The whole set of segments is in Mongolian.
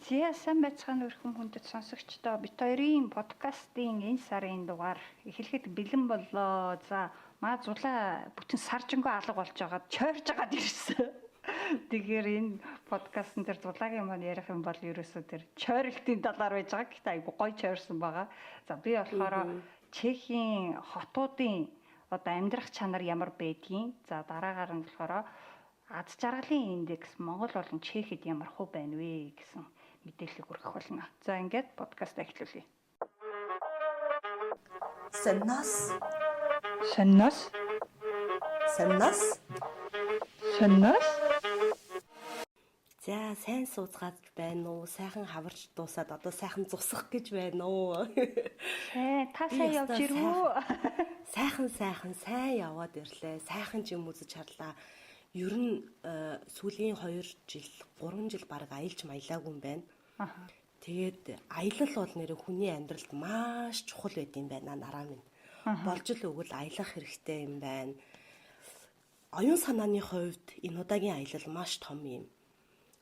Зя сайн байцгаана өрхөн хүндэт сонсогчдоо бит хоёрын подкастын энэ сарын дугаар эхлэхэд бэлэн боллоо. За маа зулаа бүтэн саржингүй алга болж байгаад чойрж байгаад ирсэн. Тэгэхээр энэ подкастн дээр зулагийн маань ярих юм бол ерөөсөө тэр чойрлтын талаар байж байгаа. Гэхдээ айгу гоё чойрсон байгаа. За би болохоор Чехийн хотуудын одоо амьдрах чанар ямар байдгийг. За дараагаар нь болохоор аз жаргалын индекс Монгол болон Чехэд ямар хувь байна вэ гэсэн мэдээллийг хүргэх болно. За ингээд подкаст эхлүүлье. Сэннас. За сайн сууцгаад байна уу? Сайхан хаварч дуусаад одоо сайхан зусах гэж байна уу? Та сайн явж ирвүү? Сайн яваад ирлээ. Сайхан ч юм үзэж харлаа. Ер нь сүүлийн 2 жил, 3 жил баг аялж маялаагүй юм байна. Тэгээд аялал бол нэр хүний амьдралд маш чухал байд юм байна нараа минь. Болж л өгвөл аялах хэрэгтэй юм байна. Оюун санааны хувьд энэ удаагийн аялал маш том юм.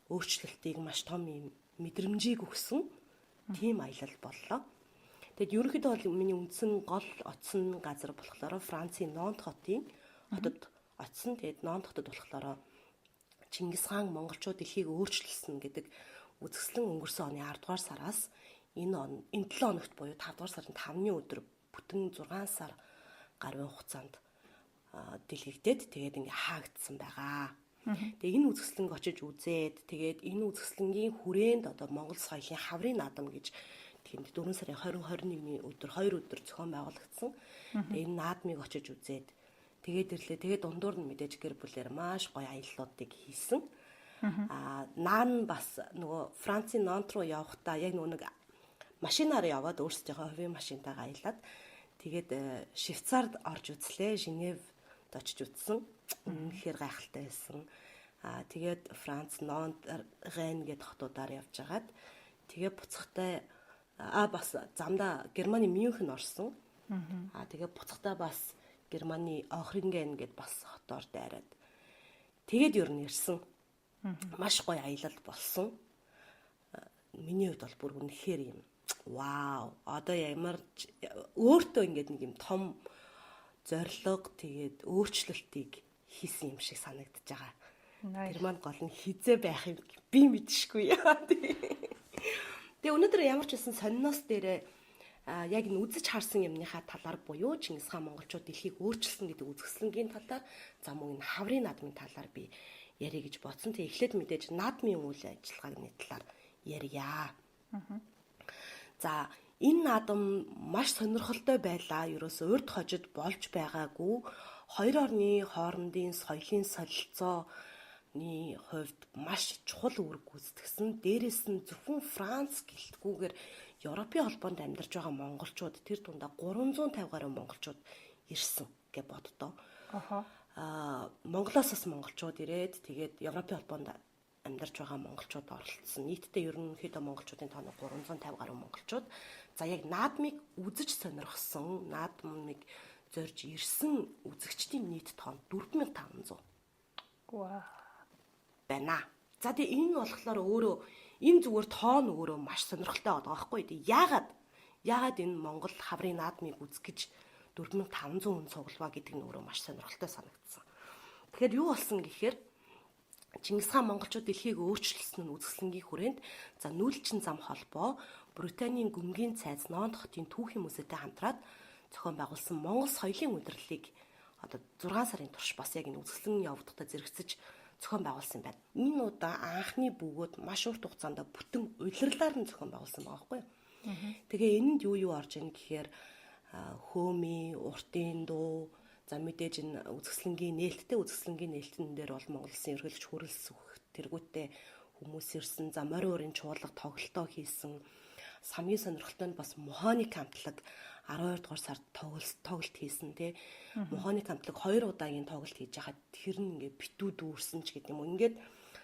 Өөрчлөлтийг маш том юм мэдрэмжийг өгсөн тийм аялал боллоо. Тэгэд ерөнхийдөө бол миний үндсэн гол оцсон газар болохоор Францын Нонт хотын хотод очсон. Тэгээд Нонт хотод болохоор Чингис хаан монголчууд дэлхийг өөрчилсөн гэдэг үзэсгэлэн өнгөрсөн оны 10 дугаар сараас энэ 7 хоногт буюу 5 дугаар сарын 5-ны өдөр бүтэн 6 сар гарын хугацаанд дэлгэгдээд тэгээд ингээ хаагдсан байгаа. Тэгээ энэ үзэсгэлэнг очиж үзээд тэгээд энэ үзэсгэлэнгийн хүрээнд одоо Монгол соёлын хаврын наадам гэж тэнд 4 сарын 20-21-ний өдөр 2 өдөр зохион байгуулагдсан. Тэгээ энэ наадмыг очиж үзээд тэгээд ирлээ. Тэгээд дундуур нь мэдээж гэр бүлээр маш гоё аяллуудыг хийсэн. Наан бас нөгөө Францын Нонт руу явахдаа яг нөгөө нэг машинаар яваад өөрсдийнхөө хувийн машинтайгаа аялаад тэгээд Швейцард орж үзлээ. Женевд очиж үзсэн. Үнэхээр гайхалтай байсан. Тэгээд Франц Нонт, Рен гэдэг хотуудаар явж агаад тэгээд буцахтай бас замдаа Германы Мюнхен орсон. Тэгээд буцахтай бас Германы Охринген гэдээ бас хотоор дайраад тэгээд ер нь ирсэн. Маш гоё аялал болсон. Миний хувьд бол бүр үнэхээр юм. Вау. Одоо ямар өөртөө ингээд нэг юм том зориг тэгээд өөрчлөлтийг хийсэн юм шиг санагдаж байгаа. Тэр маань гол нь хизээ байх юм би мэдшгүй яа. Тэгээ өнөөдөр ямар ч байсан сонноос дээрээ яг энэ үзэж харсан юмныхаа талаар буюу Чингис хаан монголчууд дэлхийг өөрчилсөн гэдэг үзэсгэлэнгийн талаар за мөн энэ хаврын наадмын талаар би ярих гэж бодсон. Тэг эхлээд мэдээж наадмын үйл ажиллагааны талаар ярья. За энэ наадам маш сонирхолтой байлаа. Ерөөсөө урд хожид болж байгаагүй хоёр орны хоорондын соёлын солилцооны хувьд маш чухал үүрэг гүйцэтгсэн. Дээрээс нь зөвхөн Франц гэлтгүүгээр Европын холбоонд амьдарч байгаа монголчууд тэр дундаа 350 гаруй монголчууд ирсэн гэж боддоо. Монголоос бас монголчууд ирээд тэгээд Европын холбоонд амьдарч байгаа монголчууд оролцсон. Нийтдээ ерөнхийдөө монголчуудын тоо 350 гаруй монголчууд. За яг наадмыг үзэж сонирхсон, наадмыг зорж ирсэн үзэгчдийн нийт тоо 4500. Вау. Байна. За тэгээ энэ болохоор өөрөө энэ зүгээр тоон өөрөө маш сонирхолтой байгаа байхгүй тий. Яагаад энэ Монгол хаврын наадмыг үзэх гэж 4500 хүн цуглаваа гэдэг нь өөрөө маш сонирхолтой санагдсан. Тэгэхээр юу болсон гэхээр Чингис хаан монголчууд дэлхийг өөрчилсөн нь үзэсгэлэнгийн хүрээнд за нүүлчин зам холбоо Британийн гүнгийн цайз Нонт хотын түүхийн музейтэй хамтраад зохион байгуулсан Монгол соёлын удирлыг одоо 6 сарын турш бас яг энэ үзэсгэлэн явагдахтаа зэрэгцэж зохион байгуулсан байна. Энэ удаа анхны бөгөөд маш урт хугацаанд бүтэн улирлаар нь зохион байгуулсан байгаа байхгүй юу? Тэгээ энэнд юу орж ийн гэхээр хөөми, уртын дуу, за мэдээж энэ үзэсгэлэнгийн нээлтэн дээр бол Монгол Улсын ерөнхийлөгч хүрэлц тэргүүтээ хүмүүс ирсэн, за морин өрийн чуулга тоглолтоо хийсэн. Хамгийн сонирхолтой нь бас Мохоник хамтлаг 12 дугаар сард тоглолт хийсэн тий. Мохоник хамтлаг 2 удаагийн тоглолт хийж хахад тэр нь ингээ битүү дүүрсэн ч гэдэг юм уу. Ингээд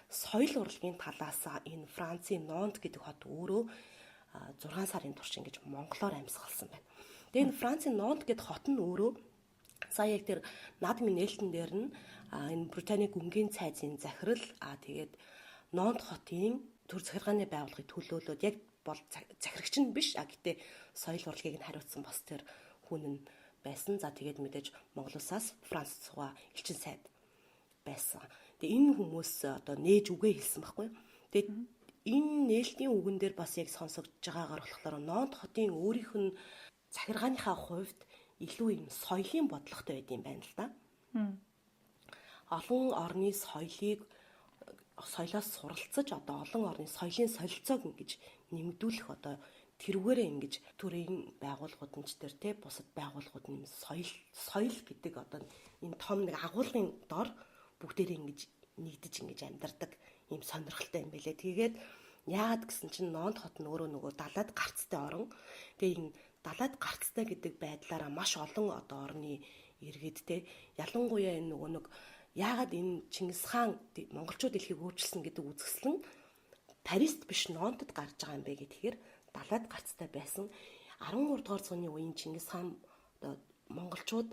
соёл урлагийн талаас энэ Францын Нонт гэдэг хот өөрөө 6 сарын турш ингэж монголоор амьсгалсан байна. Тэгээ энэ Францын Нонт гэдэг хот нь өөрөө сая яг тэр наадмын нээлтэн дээр нь энэ Британий гүнгийн цайзын захирал тэгээд Нонт хотын төр захиргааны байгууллагыг төлөөлөөд яг бол захирагч нь биш гэтээ соёл урлагийг нь хариуцсан бас тэр хүн нь байсан. За тэгээд мэдээж Монгол улсаас Франц цугаа элчин сайд байсан. Тэгээ энэ хүмүүс одоо нээж үгээ хэлсэн байхгүй юу. Тэгээд энэ нээлтийн үгэн дээр бас яг сонсогдож байгаагаар болохоор Нонт хотын өөрийнх нь захиргааныхаа хувьд илүү юм соёлын бодлоготой байд юм байна л да. Олон орны соёлоос суралцаж одоо олон орны соёлын солилцоог ингэж нэмэгдүүлэх одоо тэрүүгээрээ ингэж төрийн байгууллагууд нь ч тэр бусад байгууллагууд нь соёл гэдэг одоо энэ том нэг агуулгын дор бүгдээрээ ингэж нэгдэж ингэж амьдардаг юм сонирхолтой юм байлээ. Тэгээд яагаад гэсэн чинь Нонт хот нь өөрөө далайд гарцтай орон. Тэгээ энэ далайд гарцтай гэдэг байдлаараа маш олон одоо орны иргэд ялангуяа энэ нэг яагаад энэ Чингис хаан монголчууд дэлхийг өөрчилсөн гэдэг үзэсгэлэн Парист биш Нонтод гарч байгаа юм бэ гэхээр далайд гарцтай байсан 13 дугаар зууны үеийн Чингис хаан одоо монголчууд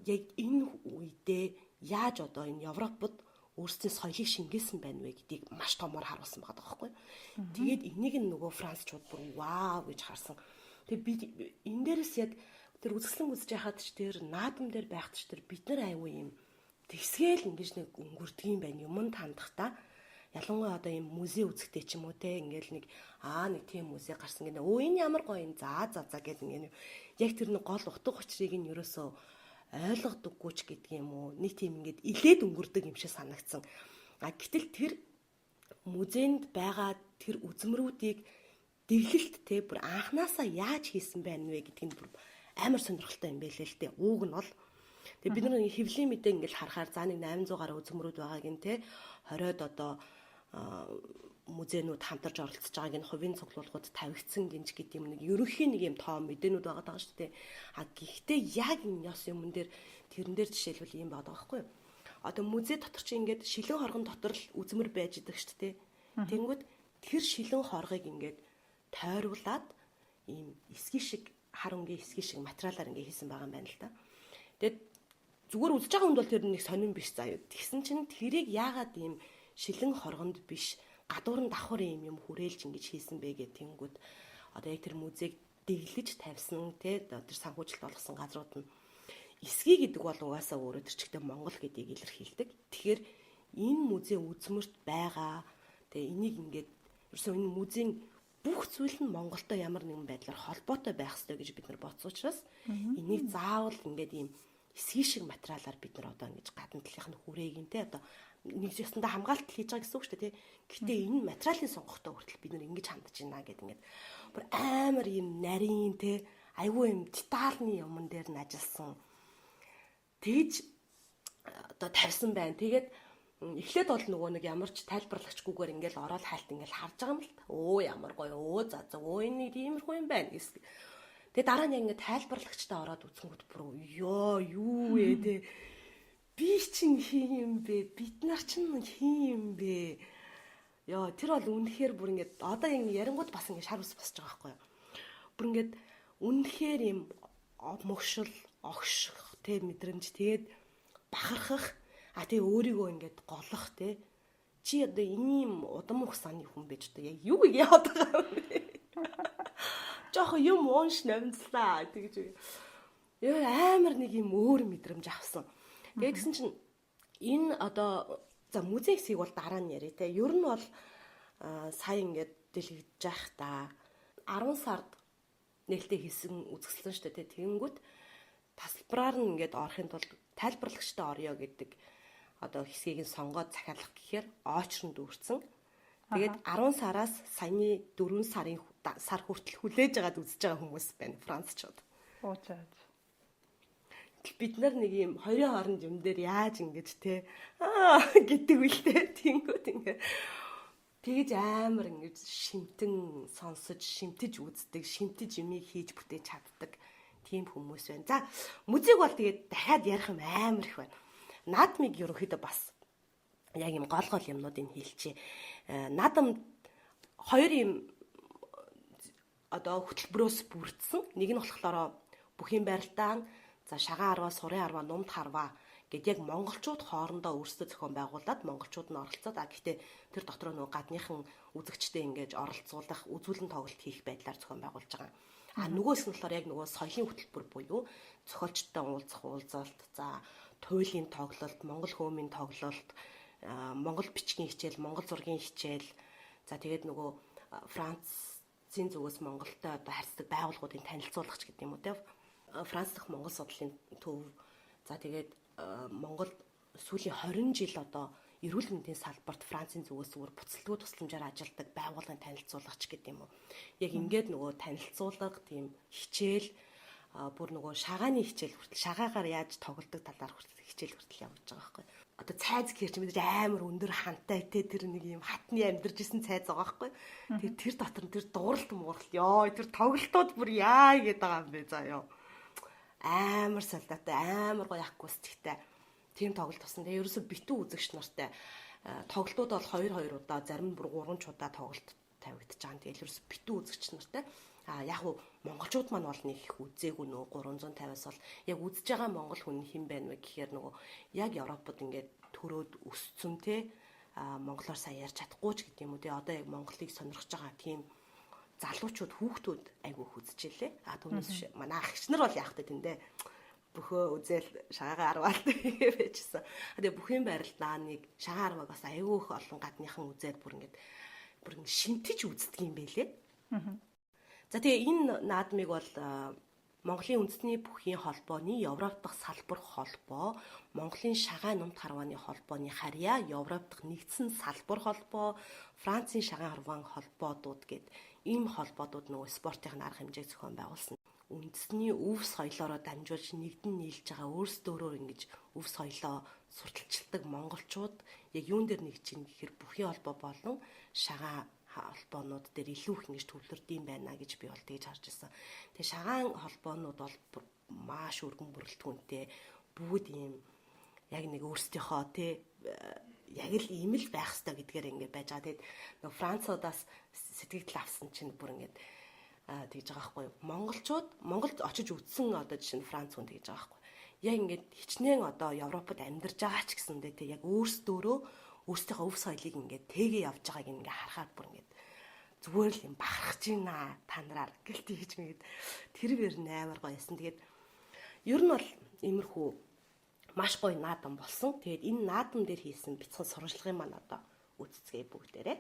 яг энэ үедээ яаж одоо энэ Европод өөрсдийн соёлыг шингээсэн байна вэ гэдгийг маш томоор харуулсан байгаа байхгүй. Тэгээд энийг нөгөө Францчууд бүр вау гэж харсан. Тэгээд би энэ дээрээс яг тэр үзэсгэлэн үзэж яхад ч тэр наадам дээр байхад ч тэр бид нар аюу юм тэгсгээл ингэж нэг өнгөрдөг юм байна юмд хандахдаа. Ялангуяа одоо юм музей үзэхдээ ч юм уу ингээл нэг тийм музей гарсан гэнэ. Энэ ямар гоё юм за гэдэг ингээд яг тэр нэг гол утга учирыг нь ерөөсөө ойлгодоггүй ч гэдэг юм уу. Нэг тийм ингээд илээд өнгөрдөг юм шиг санагдсан. Гэтэл тэр музейнд байгаа тэр үзмрүүдийг дэглэлт бүр анханасаа яаж хийсэн байна вэ гэдгийг бүр амар сонирхолтой юм байлээ л дээ. Ууг нь бол тэгээ бид нар хэвлийн мэдээ ингээл харахаар за нэг 800 гаруй үзмрүүд байгааг нь 20-од одоо музейнууд хамтарч оролцож байгааг нь хувийн цуглуулгууд тавигдсан гинж гэдэг юм нэг ерөнхийн нэг юм тоо мэдээнүүд байгаа даа шүү дээ. Гэхдээ яг энэ ёс юмн дээр тэрэн дээр жишээлбэл юм байгаа байхгүй юу? Одоо музей дотор чи ингээд шилэн хоргон дотор л үзмэр байж идэг шүү дээ. Тэнгүүд тэр шилэн хоргыг ингээд тойруулаад ийм эсгий шиг хар өнгийн эсгий шиг материалаар ингээд хийсэн байгаа юм байна л да. Тэгээд зүгээр үзэж байгаа хүнд бол тэр нэг сонирн биш заяа. Тэгсэн чинь тэрийг яагаад ийм шилэн хоргонд биш гадуур нь давхар юм хүрээлж ингэж хийсэн бэ гэх тэнгүүд одоо яг тэр музейг дэглэж тавьсан тэр санхүүжилт болгосон газрууд нь эсгий гэдэг бол угаасаа өөрөө тэр чигтээ Монгол гэдгийг илэрхийлдэг. Тэгэхээр энэ музей үзмэрт байгаа. Тэгээ энийг ингээд ерөөсөө энэ музейн бүх зүйл нь Монголтой ямар нэгэн байдлаар холбоотой байх ёстой гэж бид нар бодсон учраас энийг заавал ингээд ийм эсгий шиг материалаар бид нар одоо ингэж гадна талынх нь хүрээгийн одоо нэг ёсондоо хамгаалалт хийж байгаа гэсэн үг шүү дээ. Гэхдээ энэ материалын сонгохтой хүртэл бид нар ингэж хандж байна гэдэг ингээд бүр амар ийм нарийн айгүй юм детальны юмн дээр нь ажилласан. Тэгж одоо тавьсан байна. Тэгээд эхлээд бол нөгөө нэг ямар ч тайлбарлагчгүйгээр ингээл ороод хайлт ингээл харж байгаа юм л та. Ямар гоё. За энэ тиймэрхүү юм байна гэсэн. Тэгээ дараа нь ингээд тайлбарлагчтай ороод үзэнгүүт бүр юу вэ би чинь хин юм бэ? Бид нар чинь хин юм бэ? Тэр бол үнэхээр бүр ингээд одоо ингэ ярингууд бас ингэ шар ус босч байгаа байхгүй юу? Бүр ингээд үнэхээр юм мөгшил, огших мэдрэмж тэгээд бахархах тэгээ өөрийгөө ингээд голох чи одоо ийм удам ухсааны хүн байж одоо яг юу яагаад байгаа юм бэ? Жохо юм уунш навнцлаа тэгж амар нэг юм өөр мэдрэмж авсан. Тэгээд гэсэн чинь энэ одоо за музей хэсгийг бол дараа нь яриа Ер нь бол сая ингээд дэлгэж явах та 10 сард нээлттэй хийсэн үзэсгэлэн шүү дээ. Тэгэнгүүт тасалбараар нь ингээд орохын тулд тайлбарлагчтай орё гэдэг одоо хэсгийг нь сонгоод захиалах гэхээр очрон дүүрсэн. Тэгээд 10 сараас саяны 4 сар хүртэл хүлээж аваад үзэж байгаа хүмүүс байна Францчууд. Бид нар нэг юм хоёрын хооронд юм дээр яаж ингэж гэдэг үлдээ тэнгүүд ингээд тэгэж амар ингэж шимтэн сонсож шимтэж үздэг шимтэж юмыг хийж бүтээж чаддаг тийм хүмүүс байна. За музейг бол тэгээд дахиад ярих юм амар их байна. Наадмыг ерөнхийдөө бас яг юм гол юмнуудыг хэлчихье. Наадам хоёр юм одоо хөтөлбөрөөс бүрдсэн. Нэг нь болохоор бүхийн барилдаан, за шагаан арваа, сурын арваа, нумд харваа гэд яг монголчууд хоорондоо өөрсдөө зохион байгуулад монголчууд нь оролцоод гэхдээ тэр дотор нөгөө гадныхан үзэгчтэй ингэж оролцуулах, үзүүлэн тоглолт хийх байдлаар зохион байгуулж байгаа. Нөгөөс нь болохоор яг нөгөө соёлын хөтөлбөр буюу зохиолчтой уулзах уулзалт, за туйлын тоглолт, монгол хөөмийн тоглолт, монгол бичгийн хичээл, монгол зургийн хичээл, за тэгээд нөгөө Францын зүгээс Монголтой одоо харьцдаг байгууллагуудын танилцуулгач гэдэг юм уу те. Франц дахь монгол судлалын төв. За тэгээд Монгол сүүлийн 20 жил одоо эрүүл мэндийн салбарт Францын зүгээс зүгээр буцалтгүй тусламжаар ажилладаг байгууллагын танилцуулгач гэдэг юм уу. Яг ингээд нөгөө танилцуулга, тийм хичээл, бүр нөгөө шагааны хичээл хүртэл шагаагаар яаж тоглодог талаар хүртэл хичээл хүртэл явуулж байгаа байхгүй. Одоо цайз гэрч мэдээж амар өндөр хантай те тэр нэг юм хатны амьдарч исэн цайз байгаа байхгүй. Тэгээд тэр дотор нь тэр дууралт мууралт ёо тэр тоглолтууд бүр яа гэдэг байгаа юм бэ заа ёо. Амар солиотой, амар гоё акустиктэй тийм тоглолт болсон. Тэгээ ерөөсө битүү үзэгч нартай тоглолтууд бол 2 удаа, зарим бүр 3 удаа тоглолт тавигдаж байгаа. Тэгээ ерөөсө битүү үзэгч нартай. Яг уу монголчууд маань бол нэг их үзээгүй нөө 350-аас бол яг үзэж байгаа монгол хүн хэн байна вэ гэхээр нөгөө яг Европод ингээд төрөөд өссөн те монголоор сайн ярьж чадахгүй ч гэдэг юм уу те одоо яг Монголыг сонирхож байгаа тийм залуучууд хүүхдүүд айгүй үзэж илээ. Түүнээс биш манай ах эгч нар бол яах вэ тэндээ бөхөө үзэл шагаа арваад байжсэн. Тэгээ бүхэн байралтаа нэг шагаа арваг бас айгүй их олон гадныхан үзээд бүр ингээд шинтэж үздэг юм байлээ. За тэгээ энэ наадмыг бол Монголын үндэсний бүхийн холбооны Европ дахь салбар холбоо, Монголын шагаан нумт харвааны холбооны харьяа, Европ дахь нэгдсэн салбар холбоо, Францын шагаан харваан холбоодууд гэд ийм холбоодууд нөгөө спортын арга хэмжээг зохион байгуулсан. Үндэсний өв соёлоороо дамжуулж нэгдэн нийлж байгаа өөрсдөө ингэж өв соёлоо сурталчилдаг монголчууд яг юун дээр нэгж ийн гэхээр бүхийн холбоо болон шагаан холбоонууд дээр илүү их ингэж төвлөрдөм байна гэж би бол тэгж харж ирсэн. Тэгээ шагаан холбоонууд бол маш өргөн бүрэлдэхүүнтэй бүгд ийм яг нэг өөрсдийнхөө тий яг л ийм л байх хэрэгтэй гэдгээр ингэ байж байгаа. Тэгээд нөгөө Француудаас сэтгэл авсан чинь бүр ингэ тэгж байгаа байхгүй юу. Монголд очиж үдсэн одоо жишээ нь Франц хүн тэгж байгаа байхгүй. Яг ингэ хичнээн одоо Европод амьдарч байгаа ч гэсэндээ тий яг өөрсдийнхөө өв соёлыг ингээд тэгээ явж байгааг ингээд харахаар бүр ингээд зүгээр л юм бахархаж байна та нараар гэл тийж мэгэд тэр бэр амар гоё ясан. Тэгээд ер нь бол иймэрхүү маш гоё наадам болсон. Тэгээд энэ наадам дээр хийсэн бяцхан сурвалжлагын маань одоо үздцгээе бүгдээрээ.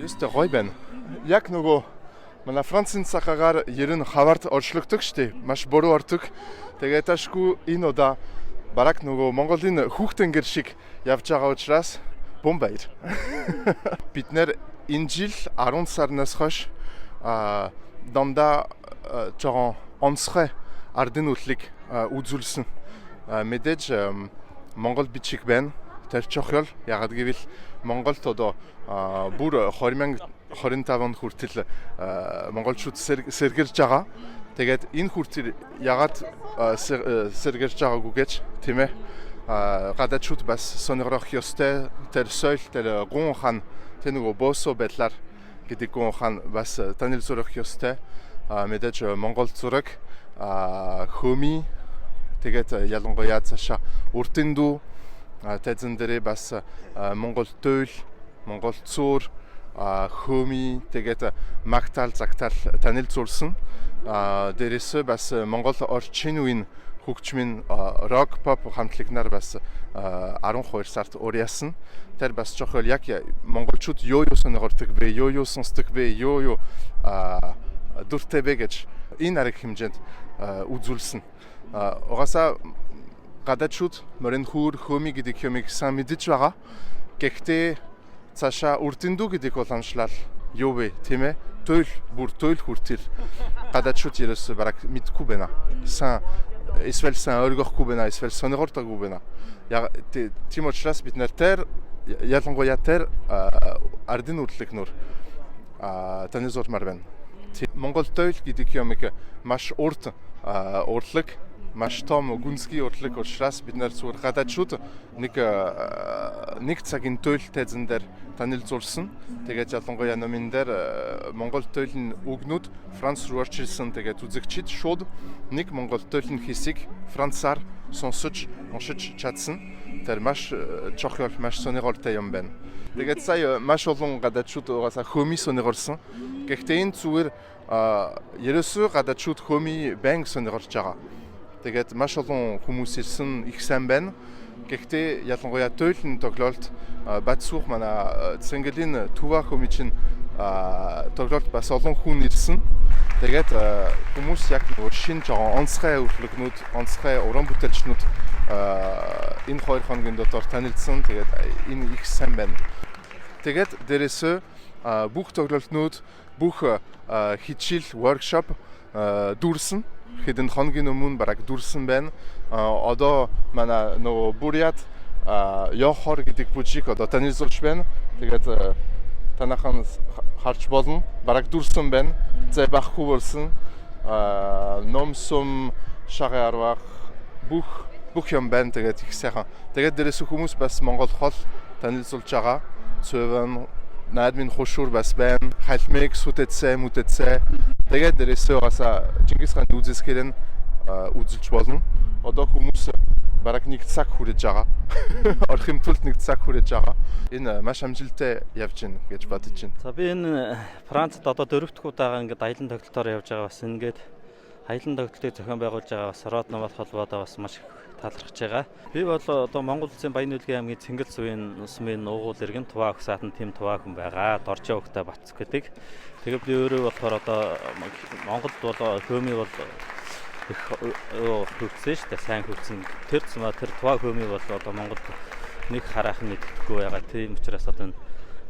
Ёстой гоё байна. Яг нөгөө манай Францын цагаагаар ер нь хаваард орчлогддог штеп. Маш буруу ордог. Тэгээд ташгүй энэ удаа бараг нөгөө Монголын хүүхдэн гэр шиг явж байгаа учраас бом баяр. Бид нэр энэ жил 10 сарнаас хойш дандаа жоо онцгой ардын үллиг үзүүлсэн. Мэдээж Монгол бичиг байна. Тэр чухал. Яг гэвэл Монголд одоо бүр 2025 онд хүртэл монголчууд сэргэрж байгаа. Тэгээд энэ хүртэл ягаад сэргэрж байгаагүй гэж тийм ээ. Гадаачууд бас сонирхох ёстой. Тэр соёл, тэр гун хан, тэр нөгөө босо байдлаар гэдэг гун хан бас танил зурах ёстой. Мэдээж Монгол зураг, хөми тэгээд ялангуяа цаашаа үрдэндүү тэзэн дээрээ бас Монгол төөл, Монгол цуур, хөөми тэгээд магтаал загтаал танилцуулсан. Дээрээс бас Монгол орчин үеийн хөгжмийн рок pop хамтлагнаар бас 12 сард уриасан. Тэр бас жохол яг монголчууд юу сонирхдаг вэ, юу сонсдог вэ, юу дуртай вэ гэж энэ арга хэмжээнд үзүүлсэн. Угаасаа гадаачууд мөрөн хөр хөөми гэдэг юмыг сайн мэдэж байгаа. Гэхдээ цаашаа үрдэндүү гэдэг уламжлал юу вэ, тийм ээ? Төөл хүртэл гадаачууд ерөөсөө бараг мэдгүй байна. Эсвэл сайн ойлгохгүй байна, эсвэл сонирхолтойгүй байна. Яг тийм учраас бид нартай ялангуяа тэр ардын үрдлэгнөр танилцуулмаар байна. Монгол төөл гэдэг юмыг маш урт урлаг, маш том гүнзгий урлаг учраас бид нар зүгээр гадаачууд нэг цагийн төөл тайзан дээр танилцуулсан. Тэгээд ялангуяа номин дээр Монгол төөлн үгнүүд Франц руу орчилсан. Тэгээд үзэгчид шууд нэг Монгол төөлн хэсэг Францаар сонсож, уншиж чадсан. Тэр маш чухал, маш сонирхолтой юм байна. Тэгээд сая маш олон гадаачууд угаасаа хөөми сонирхолсон. Гэхдээ энэ зүгээр ерөөсөө гадаачууд хөөми банк сонирхолж байгаа. Тэгээд маш олон хүмүүс ирсэн их сайн байна. Гэхдээ ялангуяа төөлн тоглолт Батсуух манай Цэнгэлийн Түва хөөми чинь тоглолт бас олон хүн ирсэн. Тэгээд хүмүүс яг нэг шинэ жоо онцгой өглөгнүүд, онцгой уран бүтээлчнүүд энэ 2 хоногийн дотор танилцсан. Тэгээд энэ их сайн байна. Тэгээд дээрээс бүх тоглолтнууд, бүх хичээл, workshop дүүрсэн. Хэдэн хоногийн өмнө бараг дүүрсэн байна. Одоо манай нөгөө Бурят Ёхор гэдэг бүжиг одоо танилцуулж байна. Тэгээд танахан харж болно. Бараг дүүрсэн байна. Зэ бахгүй болсон. Номсом шагаарвах бүх юм байна. Тэгээд их сайхан. Тэгээд дээрээс хүмүүс бас Монгол хол танилцуулж байгаа. Цэвэн наадмын хушуур бас байна. Халмиг сүтэцээ мүтэцээ. Тэгээд дээрээс угаасаа Чингис хааны үзэсгэлэр нь үзэлж болно. Одоо хүмүүс бараг нэг цаг хүрэж байгаа. Орхим тулд нэг цаг хүрэж байгаа. Энэ маш амжилттай явж байна гэж бодож байна. За би энэ Францад одоо 4-р удаага ингээд аялан тоглолтоор явж байгаа бас ингээд аялан тоглолтыг зохион байгуулж байгаа бас Род намат холбоодоо бас маш талархаж байгаа. Би бол одоо Монгол Улсын Баян-Үйлгийн аймгийн Цэнгэл сувын сумын уугуул иргэн Туваа хсаатан тэм Туваа хүн байгаа. Доржоо хөхтэй Бацк гэдэг. Тэгээд би өөрөө болохоор одоо Монголд бол хөөми бол их хөгжсөн шүү дээ. Сайн хөгжсөн. Тэр Туваа хөөми бол одоо Монголд нэг хараахан мэддэггүй байгаа. Тийм учраас одоо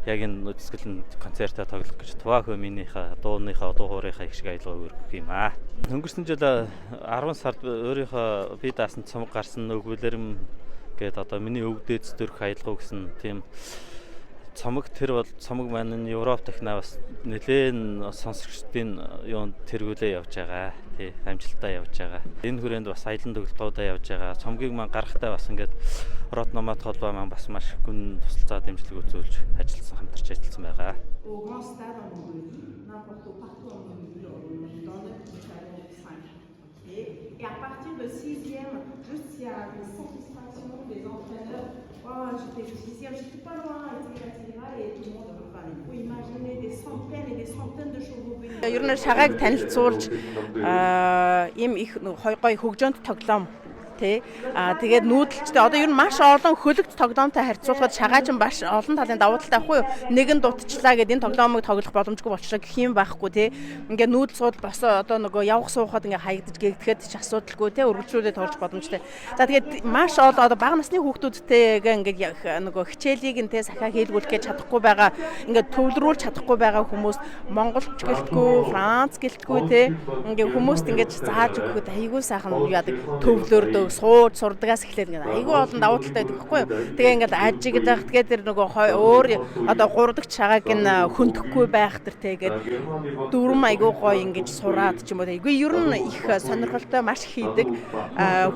яг энэ үзэсгэлэн концертаа тоглох гэж Туваа хөөмийнхаа дууныхаа дуу хоорынхаа их шиг аялал өргөх юм аа. Өнгөрсөн жил 10 сард өөрийнхөө би даасан цомог гарсан өгүүлэрм гээд одоо миний өвдөөц дөрөх аялал гэсэн тийм цомог тэр бол цомог маань Европ дахнаа бас нэлээд сонсогчдын юунд тэргүүлээ явж байгаа. Тий, амжилттай явж байгаа. Энэ хүрээнд бас аялан тоглолтуудаа явж байгаа. Цомгийг маань гаргахтаа бас ингээд Род намат холбоо маань бас маш гүн тусалцаа дэмжлэг үзүүлж ажилласан, хамтарч ажилласан байгаа. Et à partir de 6e, juste il y a une satisfaction des entraîneurs. Oh, j'étais 6e, j'étais pas loin, etc. Et tout le monde, enfin, il faut imaginer des centaines et des centaines de chevaux venir. Ер нь шагааг танилцуулж ийм их гоё хөгжөөнд тоглоом тий. Тэгээд нүүдэлчтэй одоо ер нь маш олон хөлөгт тоглоомтой харьцуулахад шагааж нь маш олон талын давуу талтай байхгүй юу? Нэгэн дутчлаа гэдэг энэ тоглоомыг тоглох боломжгүй болчихлоо гэх юм байхгүй тий. Ингээ нүүдэл сууд бас одоо нөгөө явах суухад ингээ хаягдаж гэгдэхэд ч асуудалгүй тий. Өргөжлүүлээд тоолж боломжтой. За тэгээд маш олон одоо бага насны хүүхдүүдтэйгээ ингээ нөгөө хичээлийг нь тий сахиа хийлгүүлэх гэж чадахгүй байгаа ингээ төвлөрүүлж чадахгүй байгаа хүмүүс монголч гэлтгүй, франц гэлтгүй тий. Ингээ хүмүүст ингээ зааж өгөхөд айгүй сайхан яадаг төвлөрдөг сууж сурдгаас эхлээд ингээд айгүй олон давуу талтай байдаг байхгүй юу. Тэгээ ингээд ажигдах тэгээ тэр нөгөө өөр одоо 3 дахь шагааг нь хөндөхгүй байх тэр тэгээд дөрөм айгүй гоё ингээд сураад ч юм уу. Эгүй ер нь их сонирхолтой маш хийдэг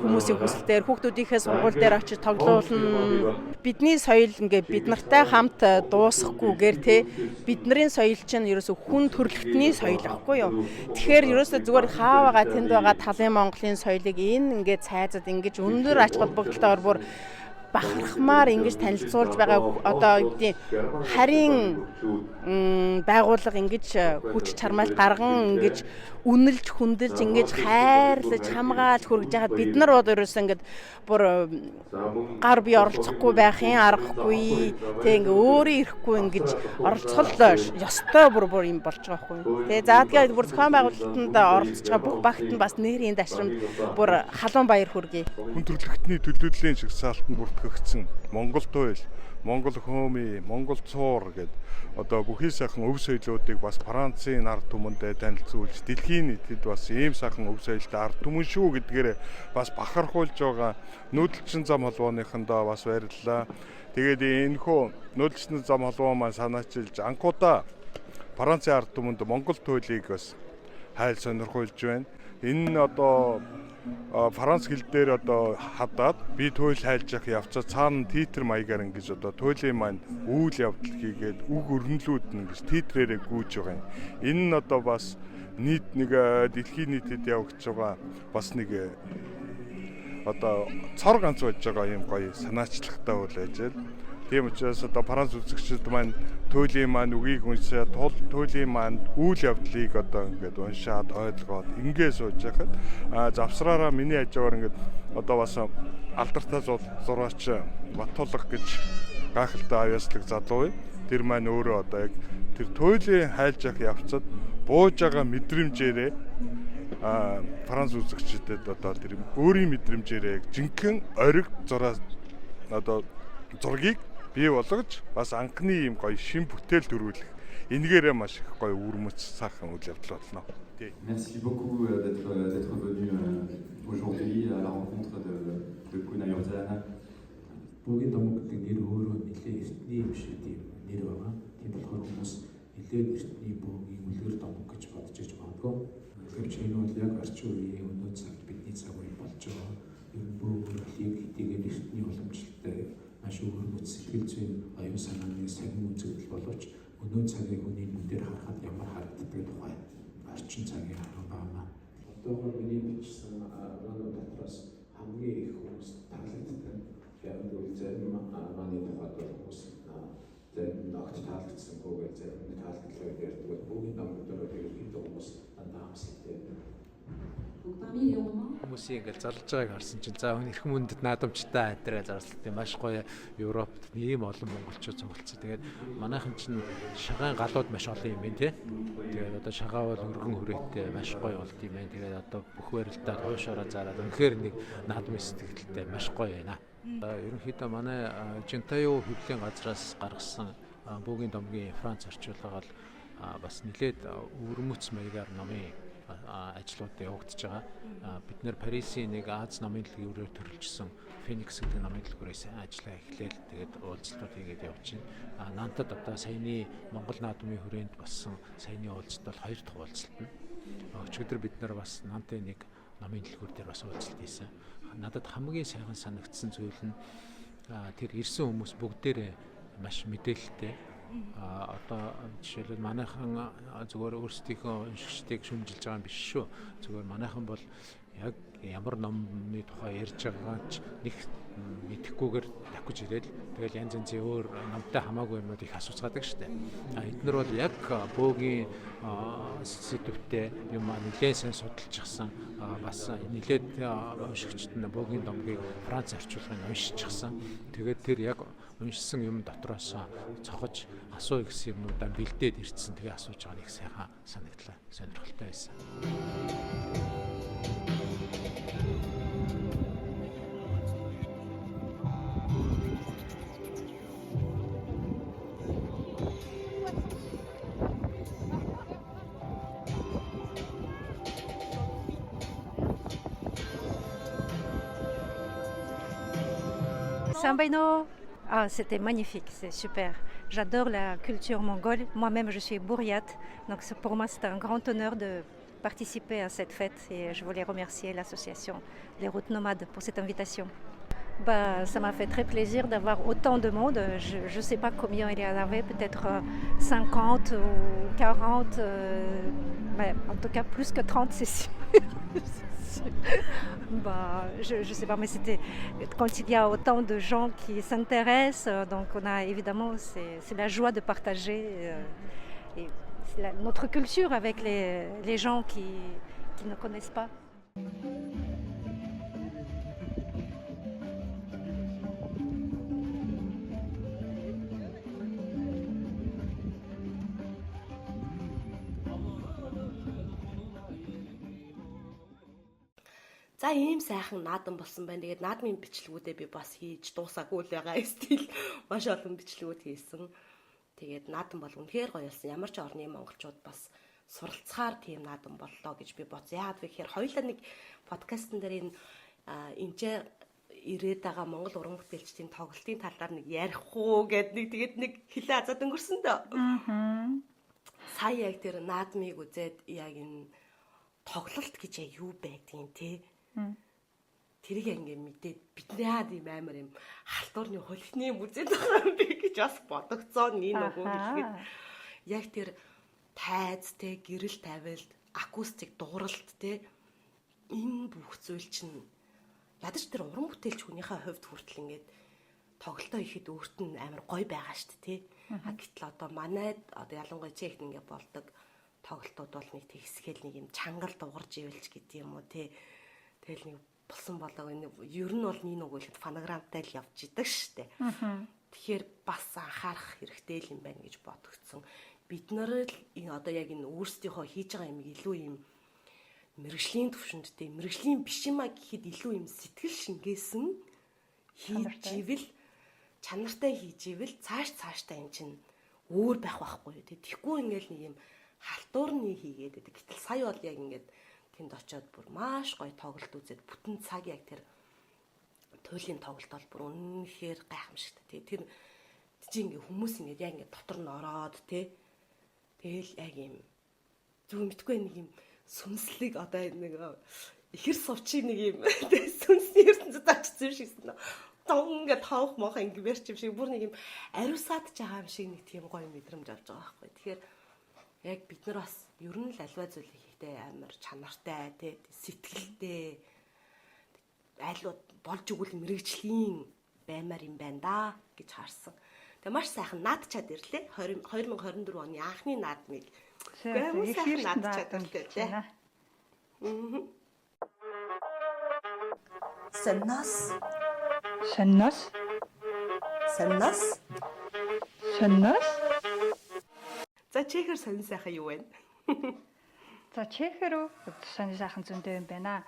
хүмүүсийн хүсэлтээр хүүхдүүдийнхээ сургууль дээр очиж тоглуулна. Бидний соёл ингээд бид нартай хамт дуусахгүйгээр те бидний соёл чинь ерөөсө хүн төрөлхтний соёл байхгүй юу. Тэгэхээр ерөөсө зүгээр хаа байгаа тэнд байгаа талын Монголын соёлыг энэ ингээд цайзад ингэж өндөр ач холбогдолтой бүр бахархмаар ингэж танилцуулж байгаа одоо юу гэдэг харийн байгууллага ингэж хүч чармаалт гарган ингэж үнэлж хүндэлж ингэж хайрлаж хамгаалж хүргэж байгаа бид нар бол ерөөсөө ингэж бүр гар бие оролцохгүй байхын аргагүй тэг ингээ өөрөө ирэхгүй ингэж оролцол ёстой бүр юм болж байгаа хгүй. Тэгээ за тэгээд бүр зохион байгуулалтанд оролцож байгаа бүх багт нь бас нэрийн дашрамд бүр халуун баяр хүргэе. Хүн төрөлхтний төлөвлөлийн жагсаалтанд бүртгэгдсэн Монгол туйл, Монгол хөөми, Монгол цуур гэд одоо бүхий сайхан өв соёлоодыг бас Францын ард түмэндээ танилцуулж дэлхийн нийтэд бас ийм сайхан өв соёлтой ард түмэн шүү гэдгээр бас бахархуулж байгаа нүүдэлчин зам холбооныхондоо бас баярлалаа. Тэгээд энэхүү нүүдэлчин зам холбоо маань санаачилж анхудаа Францын ард түмэнд Монгол туйлыг бас хайл сонирхуулж байна. Энэ нь одоо Франц хэл дээр одоо хадаад би туйл хайлж явах явцаа цаана титр маягаар ингэж одоо туйлын маань үйл явдал хийгээд үг өрнөлүүд нь ингэж титрээрээ гүйж байгаа юм. Энэ нь одоо бас нийт нэг дэлхийн нийтэд явагдаж байгаа бас нэг одоо цор ганц байж байгаа юм гоё санаачлагтай үйл ажил. Тийм учраас одоо Франц үзэгчид маань туйлын маань үгийг уншаад туйлын маань үйл явдлыг одоо ингээд уншаад ойлгоод ингээд сууж байхад завсраараа миний хажуугаар ингээд одоо бас алдартай зураач Батулга гэж гайхалтай авьяаслаг залуу. Тэр маань өөрөө одоо яг тэр туйлын хайлж явах явцад бууж байгаа мэдрэмжээрээ Франц үзэгчдэд одоо тэр өөрийн мэдрэмжээрээ жинхэнэ ориг зураа одоо зургийг бий болгож бас анхны юм гоё шин бүтээл төрүүлэх энэгээрээ маш их гоё үрмөц сайхан үйл явдал болно. Merci beaucoup d'être venu aujourd'hui à la rencontre de Kuna Yordana. Бүгд томогдсон нэр өөрөө нэлээд эртний юм шиг тийм нэр байгаа. Тийм болохоор хүмүүс нэлээд эртний бөөгийн үлгэр томог гэж бодож иж магадгүй. Гэвч энэ бол яг орчин үеийн өнөө цагт бидний цаг үе болж байгаа. Ер нь бөөгөр хэдийгээр эртний уламжлалтай маш өөрмөц сэтгэл зүйн оюун санааны сахин үзэгдэл боловч өнөө цагийн хүний нүдээр харахад ямар харагддаг тухай орчин цагийн харах байна. Одоогоор миний бичсэн роман дотроос хамгийн их хүмүүс таалагддаг. Яг л зарим романы тухайд хүмүүс зарим огт таалагдсангүй зарим нь таалагдлаа ярьдаг. Бүгд намдраа тэгээд хүмүүс дандаа хамсалтай. Хүмүүсийн ингээл залж байгааг харсан чинь за эрхэм үндэд наадамчтай айдраа зарлалт юм маш гоё Европт ийм олон монголчууд цуглалцсан. Тэгээд манайхан чинь шагаан галууд маш олон юм байна тий. Тэгээд одоо шагаа бол өргөн хүрээтэй маш гоё болд юм байна. Тэгээд одоо бүх барилдаа хуушаараа зараад үнэхээр нэг наадмын сэтгэлтэй маш гоё байна. Ерөнхийдөө манай Жинтаю хөвлийн газраас гаргасан бөөгийн домгийн Франц орчуулга бол бас нэлээд өрмөц маягаар номын ажлууд явагдаж байгаа. Бид нэр Парисын нэг Аз намын дэлгүүрээр төрөлжсөн Феникс гэдэг намын дэлгүүрээс ажиллаа эхлээл тэгээд уулзалтууд хийгээд явж байна. Нантад одоо саяны Монгол наадмын хүрээнд болсон саяны уулзалт бол 2 дахь уулзалт нь. Өчигдөр бид нар бас Нантын нэг намын дэлгүүр дээр бас уулзалт хийсэн. Надад хамгийн сайхан санагдсан зүйл нь тэр ирсэн хүмүүс бүгдээрээ маш мэдээлэлтэй. Одоо жишээлбэл манайхан зүгээр өөрсдийнхөө уншигчдыг шүмжилж байгаа юм биш шүү. Зүгээр манайхан бол яг ямар номны тухай ярьж байгаа ч нэг мэдэхгүйгээр давхиж ирээд тэгэл янз янзын өөр номтой хамаагүй юмнууд их асууцгаадаг шүү дээ. Эднэр бол яг бөөгийн сэдвүүтэй юм нэлээд сайн судалчихсан бас нэлээд уншигчд нь бөөгийн домгийг Франц орчуулгыг уншчихсан. Тэгээд тэр яг уншсан юм дотроос цохож асуу гэсэн юмнуудаа бэлдээд ирсэн. Тэгээ асууж байгаа нэг сайхан санагдлаа. Сонирхолтой байсан. Saint-Baïno, c'était magnifique, c'est super. J'adore la culture mongole. Moi-même, je suis bouriate. Donc pour moi, c'est un grand honneur de participer à cette fête. Et je voulais remercier l'association Les Routes Nomades pour cette invitation. Ça m'a fait très plaisir d'avoir autant de monde. Je ne sais pas combien il y en avait, peut-être 50 ou 40. En tout cas, plus que 30, c'est sûr. Bah, je sais pas, mais c'était quand il y a autant de gens qui s'intéressent, donc on a évidemment, c'est la joie de partager et c'est notre culture avec les gens qui ne connaissent pas. За ийм сайхан наадам болсон байна. Тэгээд наадмын бичлэгүүдээ би бас хийж дуусаагүй л байгаа. Стил маш олон бичлэгүүд хийсэн. Тэгээд наадам бол үнэхээр гоё болсон. Ямар ч орны монголчууд бас суралцахаар тийм наадам боллоо гэж би бодсон. Яагаад вэ гэхээр хоёулаа нэг подкастн дээр энэ ирээд байгаа монгол уран бүтээлчдийн тоглолтын талаар нэг ярих уу гэд нэг хилээ азаад өнгөрсөн дөө. Сая яг тэр наадмыг үзээд яг энэ тоглолт гэж юу байдгийг те тэрийг ингээ мэдээд бидний хаад юм амар юм халтуурны хөлхний юм үзээд байгаа юм би гэж бас бодогцоо нэг нөгөө хэлгээд яг тэр тайз те гэрэл тавилт акустик дууралт те энэ бүх зүйл чинь ядаж тэр уран бүтээлч хүнийхээ хувьд хүртэл ингээд тоглолтоо ихэд өөрт нь амар гоё байгаа шүү дээ те гэтэл одоо манайд одоо ялангуяа чехт ингээ болдог тоглолтууд бол нэг тэгсгээл нэг юм чангал дуурж ивэл ч гэдэг юм уу те тэгэл нэг болсон болоо ер нь бол нэг нөгөөлөд фонограмтай л явж идэг штэ. Тэгэхээр бас анхаарах хэрэгтэй л юм байна гэж бодогдсон. Бид нар л энэ одоо яг энэ өөрсдийнхөө хийж байгаа юм илүү юм мэрэгжлийн төвшөндтэй мэрэгжлийн биш юмаа гэхэд илүү юм сэтгэл шингээсэн хийж ивэл чанартай хийж ивэл цаашдаа эн чинь өөр байх байхгүй юу те. Тэгэхгүй ингээл нэг юм халтуурны хийгээд байдаг. Гэтэл сая бол яг ингээд тэнд очиод бүр маш гоё тоглолт үзээд бүтэн цаг яг тэр туйлын тоглолт бол бүр үнэхээр гайхамшигтай. Тэр чи ингээ хүмүүс ингээд яг ингээ дотор нь ороод те. Тэгэл яг юм зүг мэдгүй нэг юм сүнслэг одоо нэг ихэр сувчийн нэг юм сүнсний ертөнцид очсон юм шигсэн. Тонга тавх мох ингэвэр чим шиг бүр нэг юм ариусаад ч байгаа юм шиг нэг тийм гоё мэдрэмж авч байгаа байхгүй. Тэгэхээр яг бид нар бас ер нь л альва зүйлийг хийхдээ амар чанартай тий сэтгэлтэй айлууд болж игэл мэрэгжлийн баймаар юм байна да гэж харсан. Тэгээ маш сайхан наадчаад ирлээ. 2024 оны анхны наадмыг. Гэмүү сайхан наадчаад ирлээ тий. Сонноос За чехэр сонир сайхан юу вэ? За чех рүү сонир сайхан зөндөө юм байна.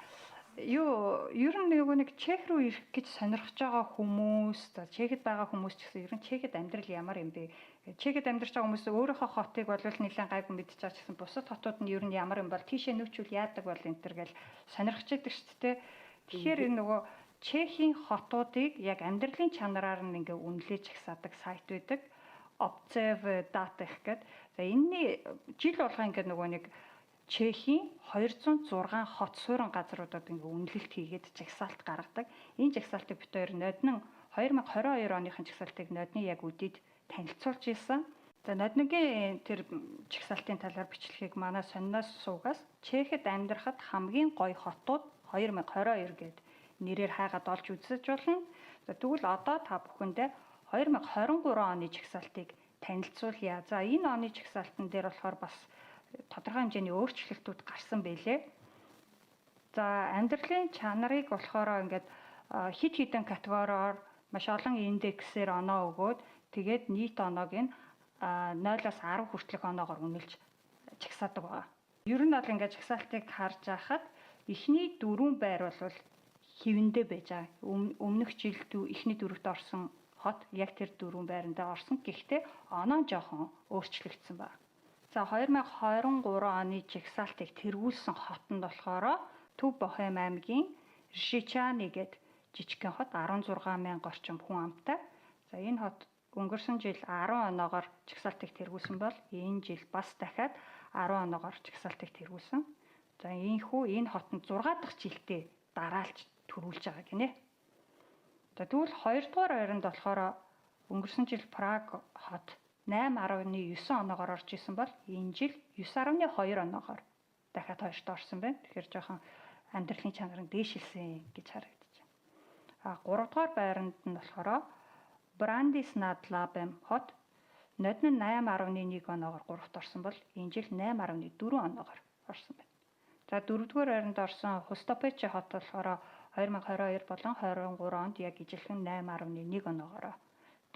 Ер нь нэг чех рүү ирэх гэж сонирхож байгаа хүмүүс, за чехэд байгаа хүмүүс ч гэсэн ер нь чехэд амьдрал ямар юм бэ? Чехэд амьдарч байгаа хүмүүс өөрийнхөө хотыг бол нэлээд гайгүй мэдчихэж байгаа ч гэсэн бусад хотууд нь ер нь ямар юм бол тийшээ нүүчүүл яадаг бол энэ төр гэл сонирхож идэг шүү дээ. Тэгэхээр энэ нөгөө чехийн хотуудыг яг амьдралын чанараар нь ингээ үнэлж ихсаадаг сайт байдаг. Observe data гэхэд за энэний жил болгоо ингээд нөгөө нэг Чехийн 206 хот суурин газруудад ингээ үнэлэлт хийгээд жагсаалт гаргадаг. Энэ жагсаалтыг бид хоёр ноднин 2022 оныхын жагсаалтыг нодны яг үдид танилцуулж ирсэн. За нодныгийн тэр жагсаалтын талаар бичлэгийг манай сонноос суугаас Чехэд амьдрахад хамгийн гоё хотууд 2022 гэд нэрээр хайгаад олж үзэж болно. За тэгвэл одоо та бүхэндээ 2023 оны жагсаалтыг танилцуулъя. За энэ оны жагсаалтан дээр болохоор бас тодорхой хэмжээний өөрчлөлтүүд гарсан байлээ. За амьдралын чанарыг болохоор ингээд хит хитэн категориор маш олон индексээр оноо өгөөд тэгээд нийт оноог нь 0-аас 10 хүртэлх оноогоор үнэлж жагсаадаг байгаа. Ер нь бол ингээд жагсаалтыг харж байхад эхний 4 байр бол хэвэндээ байж байгаа. Өмнөх жилд эхний 4-т орсон хот яг тэр 4 байрандаа орсон. Гэхдээ оноо жоохон өөрчлөгдсөн байна. За 2023 оны жагсаалтыг тэргүүлсэн хот нь болохоор Төв Бохем аймгийн Ршичаны гээд жижигхэн хот 16,000 орчим хүн амтай. За энэ хот өнгөрсөн жил 10 оноогоор жагсаалтыг тэргүүлсэн бол энэ жил бас дахиад 10 оноогоор жагсаалтыг тэргүүлсэн. За энэ хот нь 6 дахь жилдээ дараалж төрүүлж байгаа гинэ. За тэгвэл 2 дугаар байранд болохоор өнгөрсөн жил Праг хот 8.9 оноогоор орж исэн бол энэ жил 9.2 оноогоор дахиад 2-т орсон байна. Тэгэхээр жоохон амьдралын чанарыг дээшилсэн гэж харагдаж байна. 3 дугаар байранд нь болохоор Brandisnadlabem хот нодны 8.1 оноогоор 3-т орсон бол энэ жил 8.4 оноогоор орсон байна. За 4-р байранд орсон Hostopech хот болохоор 2022 болон 23 онд яг ижилхэн 8.1 оноогоор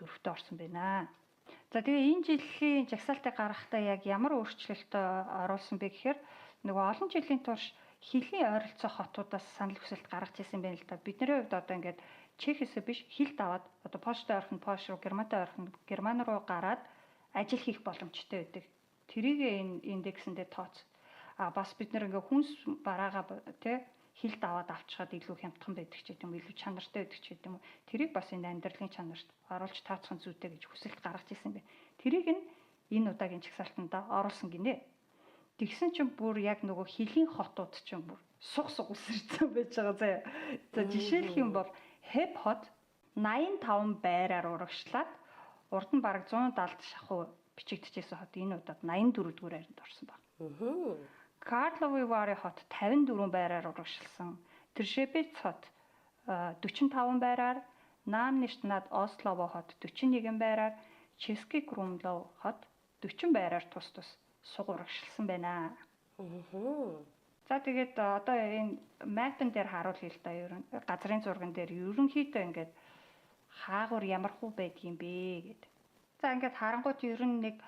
4-т орсон байна. За тэгээ энэ жилийн жагсаалтыг гаргахдаа яг ямар өөрчлөлт оруулсан бэ гэхээр нөгөө олон жилийн турш хилийн ойролцоо хотуудаас санал хүсэлт гаргаж ирсэн байна л да. Бидний хувьд одоо ингээд Чехээс биш хилд аваад одоо Польштой ойрхон Польш руу, Германтай ойрхон Герман руу гараад ажил хийх боломжтой байдаг. Тэрийг энэ индексэндээ тооц. Бас бид нэр ингээ хүнс бараагаа тий хилд аваад авчгаад илүү хямдхан байдаг ч гэдэм үү, илүү чанартай байдаг ч гэдэм үү. Тэрийг бас энэ амьдралын чанарт оруулж таацхан зүйтэй гэж хүсэлт гаргаж ирсэн байна. Тэрийг энэ удаагийн чагсаалтанд оруулсан гинэ. Тэгсэн чинь бүр яг нөгөө хилийн хотууд чинь бүр суг үсэрсэн байж байгаа заяа. За жишээлх юм бол Heb хот 85 байраар урагшлаад урд нь бараг 170 шахуу бичигдчихсэн хот энэ удаад 84 дугаар байранд орсон баг. Karlovy Vary хот 54 байраар урагшилсан. Trzebiec хот 45 байраар, Namnistnad Oslovo хот 41 байраар, Český Krumlov хот 40 байраар тус суг урагшилсан байна. За тэгээд одоо энэ мапн дээр харуулъя л да ерөн газрын зурган дээр ерөнхийдөө ингээд хаагур ямар хүү байдгийм бэ гэд. За ингээд харангуут ер нь нэг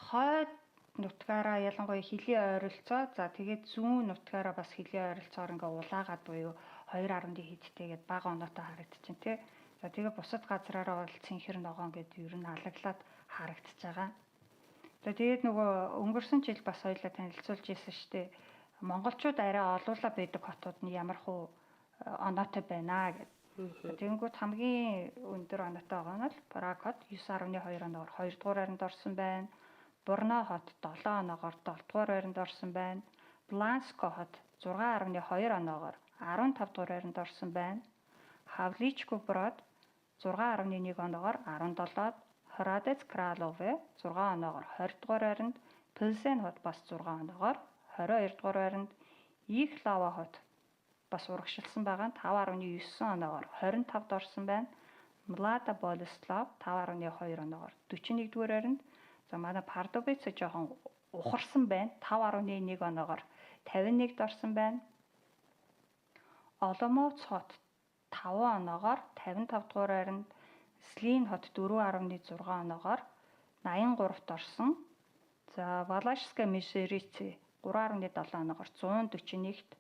хойд нутгаараа ялангуяа хилийн ойролцоо за тэгээд зүүн нутгаараа бас хилийн ойролцоор ингээд улаагаад буюу 2.1 хэдтэйгээд бага оноотой харагдчихэв тий. За тэгээд бусад газраараа бол цэнхэр ногоон гэд ер нь алаглаад харагдаж байгаа. За тэгээд нөгөө өнгөрсөн жил бас хоёулаа танилцуулж ирсэн шүү дээ. Монголчууд арай олуула байдаг хотууд нь ямар хөө оноотой байна гэдэг. Тэгэнгүүт хамгийн өндөр оноотой байгаа нь л Праг хот 9.2 оноогоор 2 дугаар байранд орсон байна. Брно хот 7 оноогоор 7 дугаар байранд орсон байна. Blansko хот 6.2 оноогоор 15 дугаар байранд орсон байна. Havlíčko Brod 6.1 оноогоор 17-д, Hradec Králové 6 оноогоор 20 дугаар байранд, Pilsen хот бас 6 оноогоор 22 дугаар байранд, Ихлава хот бас урагшилсан байгаа нь 5.9 оноогоор 25-д орсон байна. Mlada Boleslav 5.2 оноогоор 41 дугаар байранд. За манай Pardubice жоохон ухарсан байна. 5.1 оноогоор 51-д орсон байна. Olomouc хот 5 оноогоор 55 дугаар байранд, Slin хот 4.6 оноогоор 83-т орсон. За Valashska Misherice 3.7 оноогоор 141-т,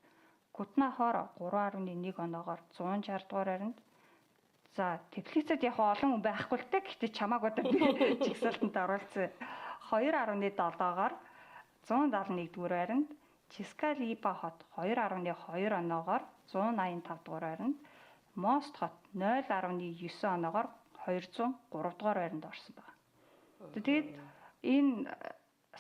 Kutna-Hor 3.1 оноогоор 160 дугаар байранд. За Тбилисид яг олон хүн байхгүй л дээ. Гэхдээ чамааг одоо би жигсаалтанд оруулсан. 2.7-оор 171 дугаар байранд, Česká Lípa хот 2.2 оноогоор 185 дугаар байранд, Most хот 0.9 оноогоор 203 дугаар байранд орсон байна. Тэгээд энэ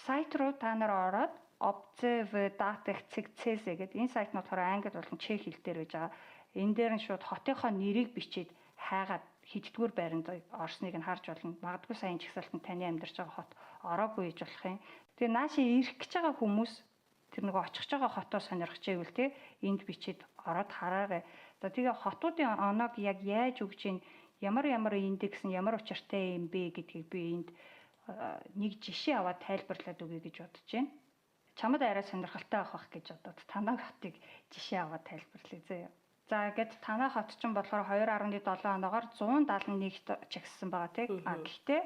сайт руу та нар ороод observe.cz гэдэг энэ сайт нь болохоор англи болон чех хэл дээр байж байгаа. Энэ дээр нь шууд хотынхоо нэрийг бичээд хайгаад хэддүгээр байранд орсныг нь харж болно. Магадгүй сайн чагсаалтанд таны амьдарч байгаа хот ороогүй гэж болох юм. Тэгээ наашаа ирэх гэж байгаа хүмүүс тэр нэг очих гэж байгаа хотоо сонирхож байвал те энд бичээд ороод хараарай. За тэгээ хотуудын оноог яг яаж өгч ийн ямар индекс нь ямар учиртай юм бэ гэдгийг би энд нэг жишээ аваад тайлбарлаад өгье гэж бодож байна. Чамд арай сонирхолтой авах гэж бодоод танай хотыг жишээ аваад тайлбарлая заяа. За гэд танай хот ч болохоор 2.7 оноогоор 171-т чагссан байгаа тийм. Гэхдээ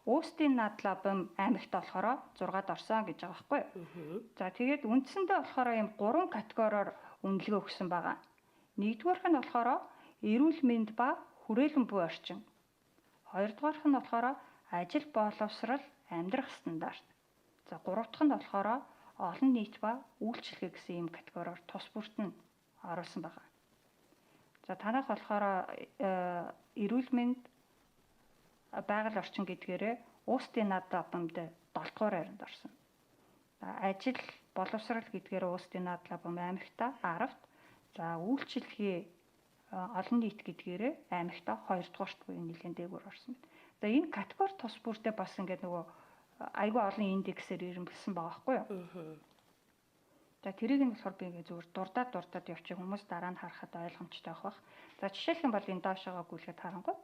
Ústí-nad-Labem аймагт болохоор 6-д орсон гэж байгаа байхгүй юу? За тэгээд үндсэндээ болохоор ийм 3 категориор үнэлгээ өгсөн байгаа. Нэгдүгээрх нь болохоор эрүүл мэнд ба хүрээлэн буй орчин. Хоёрдугаарх нь болохоор ажил боловсрал, амьдрах стандарт. За гурав дахь нь болохоор олон нийт ба үйлчлэгээ гэсэн ийм категориор тус бүрт нь оруулсан байгаа. За танах болохоор эрүүл мэнд байгаль орчин гэдгээрээ Ústí-nad-Labemд 7 дугаар байранд орсон. Ажил боловсрал гэдгээр Ústí-nad-Labem аймагта 10-т. За үйлчлэгээ олон нийт гэдгээрээ аймагта 2 дугаарт буюу нэлээд дээгүүр орсон байна. За энэ категори тус бүртээ бас ингээд нөгөө айгүй олон индексээр ирэмбэлсэн байгаа байхгүй юу? За тэрийг нь болохоор би ингээ зүгээр дурдаад явчих хүмүүс дараа нь харахад ойлгомжтой байх бах. За жишээлх юм бол энэ доошоогоо гүйлгээд харангуй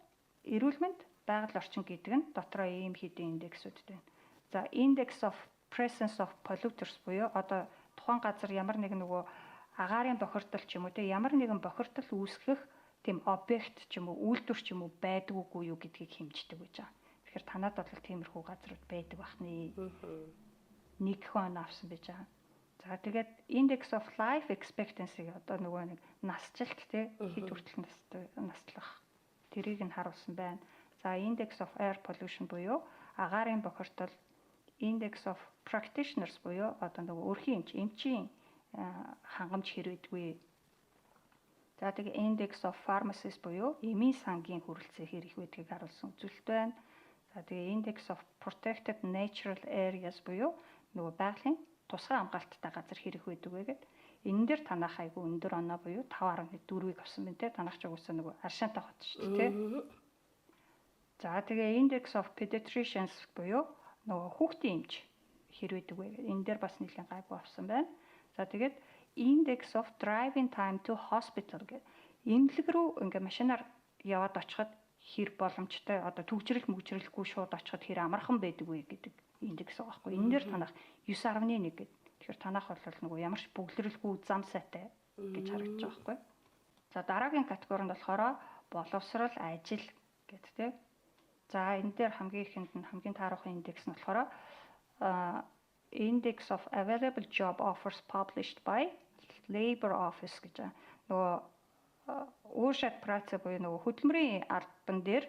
эрүүл мэнд байгаль орчин гэдэг нь дотроо ийм хэдийн индексүүд байна. За index of presence of polluters буюу одоо тухайн газар ямар нэг нөгөө агаарын бохирдол ч юм уу те ямар нэгэн бохирдол үүсгэх тийм объект ч юм уу үйлдвэр ч юм уу байдаг үгүй юу гэдгийг хэмждэг гэж байгаа. Тэгэхээр танад бол тиймэрхүү газрууд байдаг бахны. Нэг хүн авсан байж байгаа. За тэгээд index of life expectancy одоо нөгөө нэг насжилт те хэд хүртэл наслах тэрийг нь харуулсан байна. За index of air pollution буюу агаарын бохирдол, index of practitioners буюу одоо нөгөө өрхийн эмчийн хангамж хэрвэдгүй. За тэгээд index of pharmacists буюу эмийн сангийн хүрэлцээ хэр их байдгийг харуулсан үзүүлэлт байна. За тэгээд index of protected natural areas буюу нөгөө байгалийн тусгай хамгаалттай газар хэрэг байдаг вэ гэдэг. Энэ дээр танах айгүй өндөр оноо буюу 5.4-ийг авсан байна те. Танах ч угсаа нөгөө аршаантай хот шүү дээ те. За тэгээ index of pediatricians буюу нөгөө хүүхдийн эмч хэрвэдэг вэ гэдэг. Энэ дээр бас нэлийн гайгүй авсан байна. За тэгээд index of driving time to hospital гэдэг. Эмнэлэг рүү ингээ машинаар яваад очиход хэр боломжтой одоо төгжрэлгүй шууд очиход хэр амархан байдаг вэ гэдэг индекс байгаа байхгүй. Энэ дээр танах 9.1 гэдэг. Тэгэхээр танах бол нөгөө ямар ч бөглөрлгүй зам сайтай гэж харагдаж байгаа байхгүй. За дараагийн категорид болохоор боловсрол, ажил гэдэг тийм. За энэ дээр хамгийн ихэнд нь хамгийн таарахын индекс нь болохоор index of available job offers published by Labor Office гэж байгаа. Нөгөө уушад праца буюу нөгөө хөдөлмөрийн албан дээр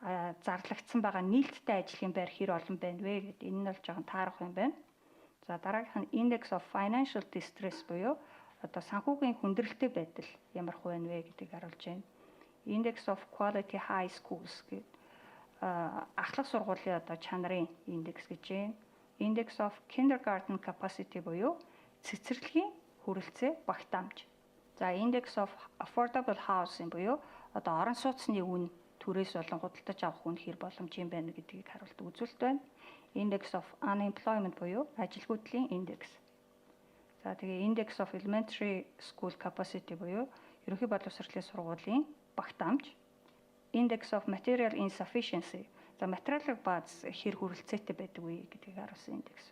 зарлагдсан байгаа нийлдэхтэй ажлын байр хэр олон байна вэ гэдэг. Энэ нь бол жоохон таарах юм байна. За дараагийнх нь index of financial distress буюу одоо санхүүгийн хүндрэлтэй байдал ямар хувь вэ гэдгийг харуулж байна. Index of quality high schools гэдэг ахлах сургуулийн одоо чанарын индекс гэж байна. Index of kindergarten capacity буюу цэцэрлэгийн хүрэлцээ багтаамж. За index of affordable housing буюу одоо орон сууцны үн түрээс болон худалдаж авах үн хэр боломж юм байна гэдгийг харуулдаг үзүүлэлт байна. Index of unemployment буюу ажилгүйдлийн индекс. За тэгээ index of elementary school capacity буюу ерөнхий боловсролын сургуулийн багтаамж. Index of material insufficiency. За материалын бааз хэр хүрэлцээтэй байдаг вэ гэдгийг харуулсан индекс.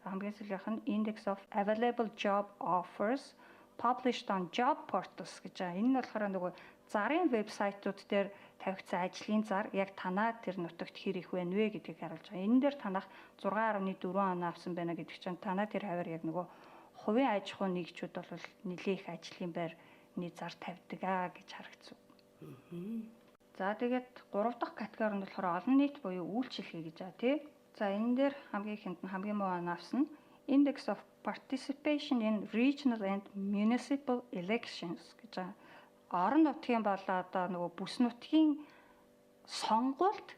Хамгийн сүүлийнх нь index of available job offers published on job portals гэж байгаа. Энэ нь болохоор нөгөө зарын вебсайтууд дээр тавигдсан ажлын зар яг танаа тэр нутагт хэр их байна вэ гэдгийг харуулж байгаа. Энэ дээр танах 6.4 оноо авсан байна гэдэг чинь танаа тэр хавар яг нөгөө хувийн аж ахуйн нэгжүүд бол нэлээх ажлын байрны зар тавьдаг гэж харагдсан. За тэгээд 3 дахь категори нь болохоор олон нийт буюу үйлчлэгээ гэж байгаа тий. За энэ дээр хамгийн ихэнд нь хамгийн муу оноо авсан Index of Participation in Regional and Municipal Elections гэж байгаа. Орон нутгийн болоо одоо нөгөө бүс нутгийн сонгуульд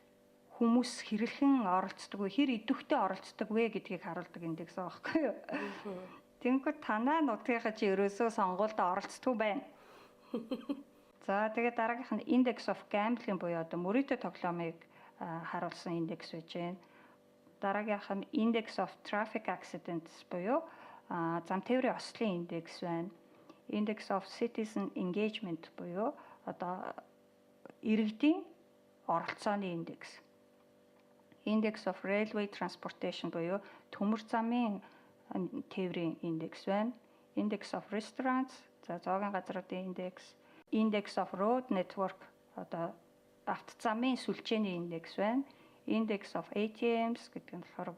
хүмүүс хэрхэн оролцдог вэ, хэр идэвхтэй оролцдог вэ гэдгийг харуулдаг индекс байгаа байхгүй юу. Тэгэнгүүт танаа нутгийнхаа чи ерөөсөө сонгуульд оролцдог байна. За тэгээд дараагийнх нь Index of Gambling буюу одоо мөрөөдө тоглоомыг харуулсан индекс байж байна. Дараагийнх нь Index of Traffic Accidents буюу зам тээврийн ослын индекс байна. Index of Citizen Engagement буюу одоо иргэдийн оролцооны индекс. Index of Railway Transportation буюу төмөр замын тээврийн индекс байна. Index of Restaurants, за зоогийн газруудын индекс. Index of Road Network одоо автозамын сүлжээний индекс байна. Index of ATMs гэдэг нь болохоор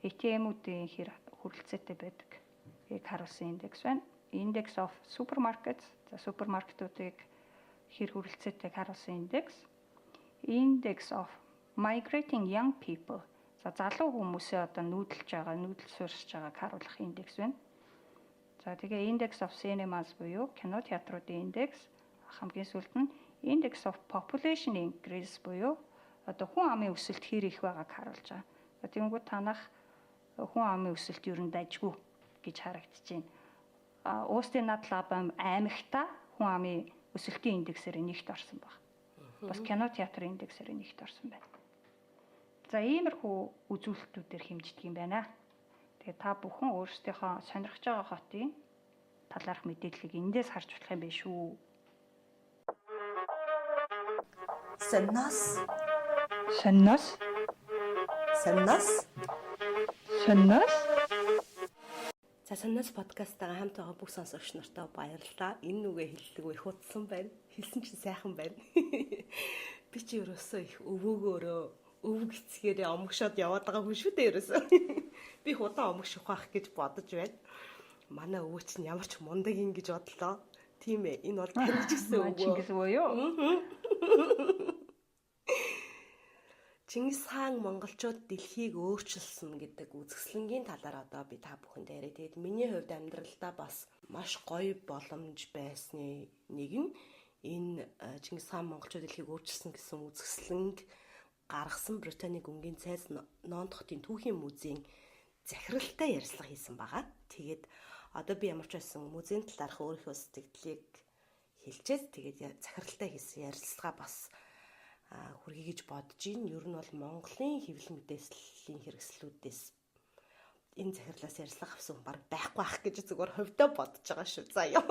ATM-уудын хэр хүрэлцээтэй байдгийг харуулсан индекс байна. Index of Supermarkets, за супермаркетуудыг хэр хүрэлцээтэйг харуулсан индекс. Index of Migrating Young People, за залуу хүмүүсээ одоо нүүдэлж суурьшиж байгааг харуулах индекс байна. За тэгээ Index of Cinemas буюу кино театруудын индекс. Хамгийн сүүлд нь Index of Population Increase буюу одоо хүн амын өсөлт хэр их байгааг харуулж байгаа. Тэгэнгүүт танах хүн амын өсөлт ер нь дайггүй гэж харагдаж байна. Уустын над лабам аймагта хүн амын өсөлтийн индексээр нэгт орсон баг. Бас кино театрын индексээр нэгт орсон байна. За иймэрхүү үзүүлэлтүүдээр хэмждэг юм байна. Тэгээ та бүхэн өөрсдийнхөө сонирхож байгаа хотын талаарх мэдээллийг эндээс харж болох юм биш үү? Сонноос. За сонноос подкастаа хамт байгаа бүх сонсогч нартай баярлалаа. Энэ нүгэ хэллэггүй их утсан байна. Хэлсэн чинь сайхан байна. Би чи ерөөсөө их өвөөгөөрөө өвөг эцгээрээ омгшоод яваад байгаа хүн шүү дээ ерөөсөө. Би худаа омгших байх гэж бодож байна. Манай өвөө чинь ямар ч мундаг юм гэж бодлоо. Тийм ээ. Энэ бол таньчихсан өвөө. Чингис өвөө юу? Чингис хаан монголчууд дэлхийг өөрчилсөн гэдэг үзэсгэлэнгийн талаар одоо би та бүхэнд яриа. Тэгээд миний хувьд амьдралдаа бас маш гоё боломж байсны нэг нь энэ Чингис хаан монголчууд дэлхийг өөрчилсөн гэсэн үзэсгэлэнг гаргасан Британий гүнгийн цайз Нонт хотын түүхийн музейн захиралтай ярилцлага хийсэн байгаа. Тэгээд одоо би ямар ч байсан музейн талаарх өөрийнхөө сэтгэлийг хэлчихээс тэгээд захиралтай хийсэн ярилцлага бас хүргэе гэж бодож байна. Ер нь бол Монголын хэвлэл мэдээллийн хэрэгслүүдээс энэ захирлаас ярилцлага авсан хүн баг байхгүй ах гэж зүгээр хувьдаа бодож байгаа шүү. За ёо.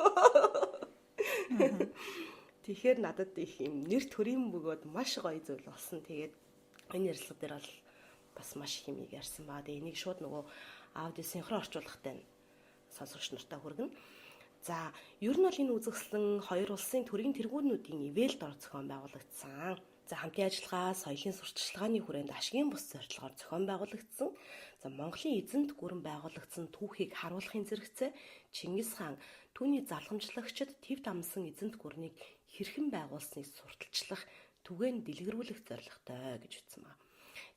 Тэгэхээр надад их юм нэр төрийн бөгөөд маш гоё зүйл болсон. Тэгээд энэ ярилцлага дээр бол бас маш их юм ярьсан баа. Тэгээд энийг шууд нөгөө аудио синхрон орчуулгатай сонсогч нартай хүргэнэ. За, ер нь бол энэ үзэсгэлэн хоёр улсын төрийн тэргүүнүүдийн ивэлд ор зохион байгуулагдсан. За, хамтын ажиллагаа, соёлын сурталчилгааны хүрээнд ашигын бус зорилгоор зохион байгуулагдсан. За, Монголын эзэнт гүрэн байгуулагдсан түүхийг харуулахын зэрэгцээ Чингис хаан түүний залгамжлагчид тэвд амсан эзэнт гүрнийг хэрхэн байгуулсныг сурталчлах, түгээн дэлгэрүүлэх зорилготой гэж ütсэн ба.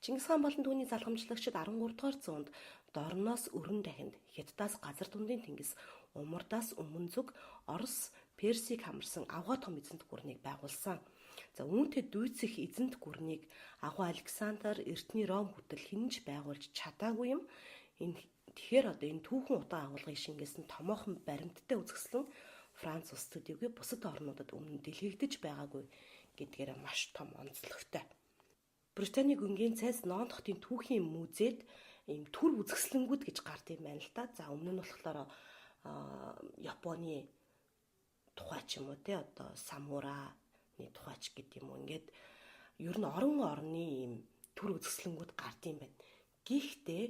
Чингис хаан болон түүний залгамжлагчид 13 дугаар зуунд Дорноос өргөн дахинд Хятадаас газар дундын тэнгис, Умардаас өмнө зүг Орос, Персийг хамарсан авгаа том эзэнт гүрнийг байгуулсан. За үүнтэй дүйцэх эзэнт гүрнийг агуу Александр Эртний Ром хөтөл хинж байгуулж чадаагүй юм. Тэгэхээр одоо энэ түүхэн утга агуулгыг шингээсэн томоохон баримттай үзэсгэлэн Франц улс төдийгүй бусад орнуудад өмнө дэлгэгдэж байгаагүй гэдгээр маш том онцлогтой. Британий гүнгийн цайз Нонт хотын түүхийн музейд ийм төр үзэсгэлэнгүүд гэж гард юм байна л да. За өмнө нь болохоор Японы тухай ч юм уу те одоо самурай тухайч гэдэг юм уу ингээд ер нь орны ийм төр үзэсгэлэнгүүд гард юм байна. Гэхдээ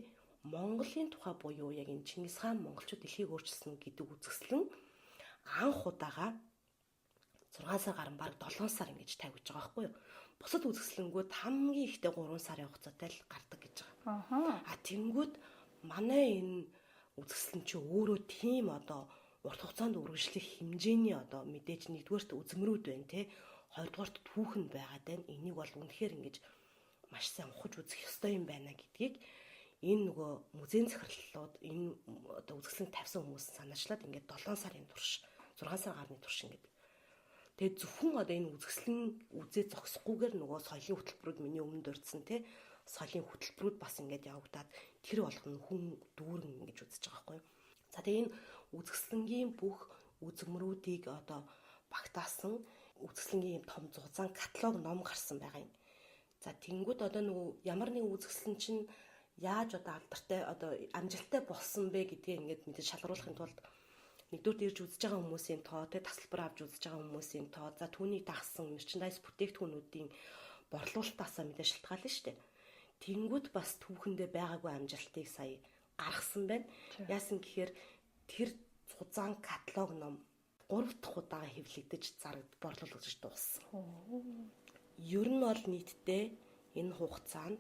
Монголын тухай буюу яг энэ Чингис хаан монголчууд дэлхийг өөрчилсөн гэдэг үзэсгэлэн анх удаага 6 сар гарan баг 7 сар ингэж тавьж байгаа байхгүй юу? Бусад үзэсгэлэнгүүд хамгийн ихдээ 3 сарын хугацаатай л гардаг гэж байгаа. Тэнгүүд манай энэ үзэсгэлэн чи өөрөө тийм одоо урт хугацаанд үргэлжлэх хэмжээний одоо мэдээж нэгдүгээрт үзмрүүд байна те. Хоёрдугаарт түүхэн байгаад байна. Энийг бол үнэхээр ингэж маш сайн ухаж үзэх ёстой юм байна гэдгийг энэ нөгөө музейн захирлууд энэ одоо үзэсгэлэн тавьсан хүмүүс санаачлаад ингээд 7 сарын турш 6 сар гарны турш ингээд тэгээд зөвхөн одоо энэ үзэсгэлэн үзээ зогсохгүйгээр нөгөө соёлын хөтөлбөрүүд миний өмнө дурдсан те соёлын хөтөлбөрүүд бас ингээд явагдаад тэр болгоно хүн дүүрэн ингэж үзэж байгаа байхгүй юу. За тэгээд энэ үзэсгэлэнгийн бүх үзмрүүдийг одоо багтаасан үзэсгэлэнгийн том зузаан каталог ном гарсан байгаа юм. За тэнгууд одоо нөгөө ямар нэг үзэсгэлэн чинь яаж одоо алдартай одоо амжилттай болсон бэ гэдгээ ингээд мэдээж шалгаруулахын тулд нэгдүгээр ирж үзэж байгаа хүмүүсийн тоо, тэ тасалбар авч үзэж байгаа хүмүүсийн тоо, за түүнийг дагсан мерчендайз бүтээгдэхүүнүүдийн борлуулалтаасаа мэдээж шалтгаална шүү дээ. Тэнгүүд бас түүхэндээ байгаагүй амжилтыг сая гаргасан байна. Яасан гэхээр тэр зузаан каталог ном 3 дахь удаа хэвлэгдэж борлуулагдаж дууссан. Ер нь бол нийтдээ энэ хугацаанд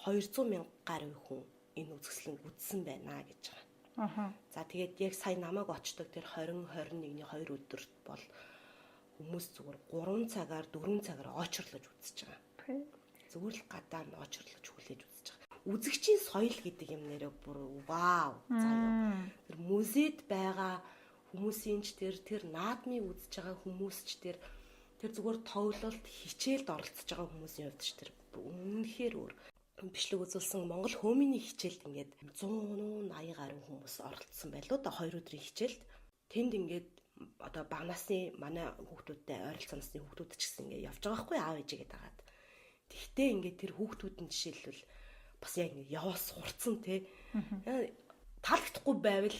200,000 гаруй хүн энэ үзэсгэлэнг үзсэн байна гэж байгаа. За тэгээд яг сая намайг очдог тэр 20-21-ний 2 өдөрт бол хүмүүс зүгээр 3 цагаар 4 цагаар очрлож үзэж байгаа. Зүгээр л гадаа нь очрлож хүлээж үзэж байгаа. Үзэгчийн соёл гэдэг юм нэрээ бүр вау. Заяа. Тэр музейд байгаа хүмүүсийн ч тэр наадмыг үзэж байгаа хүмүүс ч тэр зүгээр тоглолт хичээлд оролцож байгаа хүмүүсийн хувьд ч тэр үнэхээр өөр бичлэг үзүүлсэн Монгол хөөмийн хичээлд ингээд 180 гаруй хүмүүс оролцсон байлоо да 2 өдрийн хичээлд. Тэнд ингээд одоо бага насны манай хүүхдүүдтэй ойролцоо насны хүүхдүүд ч гэсэн ингээд явж байгаа хгүй аав ээжигээд агаад. Тэгтээ ингээд тэр хүүхдүүд нь жишээлбэл бас яг яваас хурцсан те таалагдахгүй байвал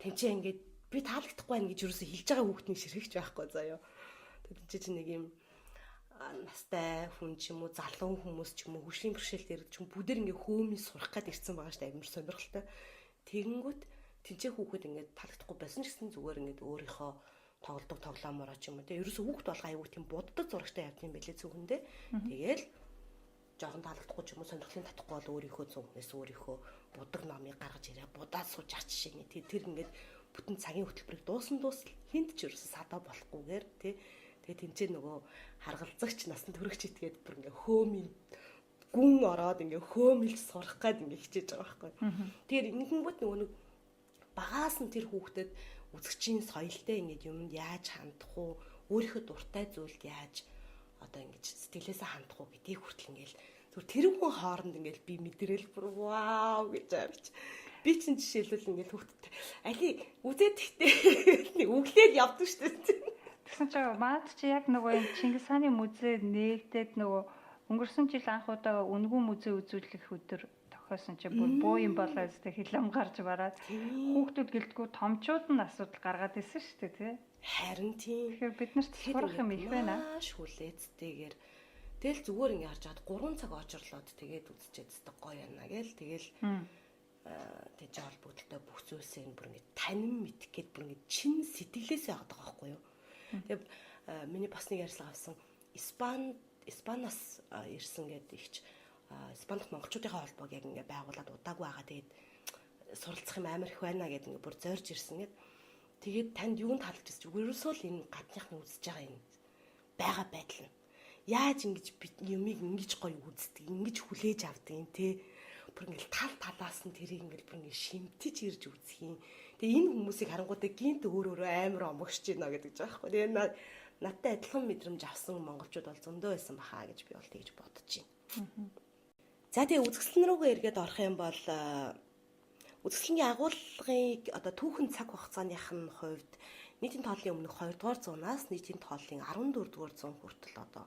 тэнцээ ингээд би таалагдахгүй байна гэж юусэн хэлж байгаа хүүхдний ширхэгч байхгүй заяа. Тэнцээ чи нэг юм настай хүн ч юм уу залуу хүмүүс ч юм уу хөгжлийн бэрхшээлтэй ирэх ч юм бүдэр ингээ хөөмийн сурах гээд ирсэн байгаа шүү дээ амар сонирхолтой. Тэгэнгүүт тэнцээ хүүхэд ингээд таалагдахгүй байсан ч гэсэн зүгээр ингээд өөрийнхөө тоглодог тоглоомороо ч юм уу те ерөөсөө хүүхэд болго аягүй тийм буддаг зурагтай явд юм бэлээ цүгэндээ. Тэгээл жоохон таалагдахгүй ч юм уу сонирхлын татахгүй бол өөрийнхөө зүгнээс өөрийнхөө будаг номыг гаргаж ирээ будаад сууж ах жишээ нь тэр ингээд бүтэн цагийн хөтөлбөрийг дуусал хинт ч ерөөсөө садаа болохгүйгээр те тэгээ тэнцээ нөгөө харгалзагч насанд хүрэгч итгээд бүр ингээ хөөмийн гүн ороод ингээ хөөмөлж сурах гээд ингээ хичээж байгаа байхгүй. Тэгэхээр ингэнгүүт нөгөө нэг багаас нь тэр хүүхдэд үзэгчийн соёлтой ингээд юмд яаж хандах уу, өөрийнхөө дуртай зүйлд яаж одоо ингэж сэтгэлээсээ хандах уу гэдгийг хүртэл ингээл зөв тэр хүн хооронд ингээл би мэдрээл бүр вау гэж авч. Би чинь жишээлбэл ингээл хүүхдэд али үзээд ихтэй өглөөд явдаг шүү дээ. Тэгсэн чинь маад чи яг нөгөө юм Чингис хааны музей нээлтээд нөгөө өнгөрсөн жил анх удаа үнгүү музей үзүүлэх өдөр тохиосон чи бүр боо юм болоо зү хилэм гарч бараад хүүхдүүд гэлдэггүй томчууд нь асуудал гаргаад ирсэн шүү дээ тий. Харин тийм. Тэгэхээр бид нарт сурах юм их байна. Маш хүлээцтэйгээр тэгэл зүгээр ингээ харж хаад 3 цаг очрлоод тэгээд үзчихэд зү гоё яана гээл тэгэл тэг жаал бүдэлтэй бүх зүйлсээ бүр ингээ танин мэдэх гээд бүр ингээ чин сэтгэлээсээ яваад байгаа байхгүй юу. Тэг миний бас нэг ярьцлага авсан Испаниас ирсэн гэдэг ихч Испанид монголчуудынхаа холбоог яг ингээ байгуулад удаагүй байгаа. Тэгээд суралцах юм амар их байна гэдэг ингээ бүр зорж ирсэн гэд. Тэгээд танд юунд таалагдчихс чи ерөөсөө л энэ гадныхны үзэж байгаа юм байгаа байдал нь. Яаж ингэж юмыг ингэж гоё үздэг, ингэж хүлээж авдаг юм те. Бүр ингээл талаас нь тэрийг ингээл бүр ингээ шимтэж ирж үзэх юм. Тэгээ энэ хүмүүсийг харангуйтай гинт өөр амар омогшж байна гэдэг ч аахгүй. Тэгээ надтай адилхан мэдрэмж авсан монголчууд бол зөндөө байсан бахаа гэж би бол тэгж бодож байна. За тэгээ үзэсгэлэн рүүгээ эргээд орох юм бол үзэсгэлэнгийн агуулгыг одоо түүхэн цаг хугацааных нь хувьд нийтийн тооллын өмнөх 2 дугаар зуунаас нийтийн тооллын 14 дугаар зуун хүртэл одоо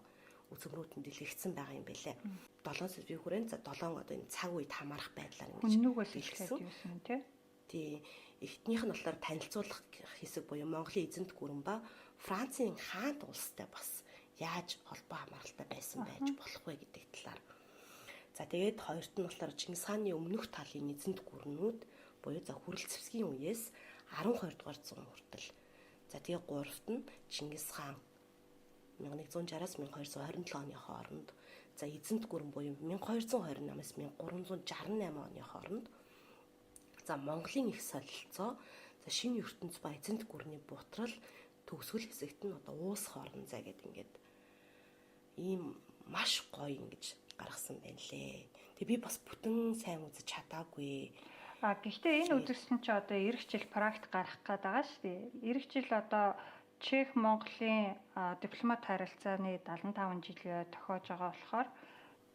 үзмрүүд нь дэлгэгдсэн байгаа юм байлээ. 7 сэдвийн хүрээнд 7 одоо энэ цаг үед хамаарах байдлаар ингэж дэлгэгдсэн тийм. Тий. Эхнийх нь болохоор танилцуулах хэсэг буюу Монголын эзэнт гүрэн ба Францын хаант улстай бас яаж холбоо хамааралтай байсан байж болох вэ гэдэг талаар. За тэгээд хоёрт нь болохоор Чингис хааны өмнөх талын эзэнт гүрнүүд буюу за хүрэл зэвсгийн үеэс 12 дугаар зуун хүртэл. За тэгээд гуравт нь Чингис хаан 1160-аас 1227 оны хооронд. За эзэнт гүрэн буюу 1228-аас 1368 оны хооронд. За Монголын их солилцоо, за шинэ ертөнц ба эзэнт гүрний бутрал төгсгөл хэсэгт нь одоо уус хоорон зай гэдэг ингээд ийм маш гоё ингэж гаргасан байна лээ. Тэгээ би бас бүтэн сайн үзэж чадаагүй. Гэхдээ энэ үзэсгэлэн чи одоо эх жил практик гарах гээд байгаа шүү дээ. Эх жил одоо Чех Монголын дипломат харилцааны 75 жилээ тохиож байгаа болохоор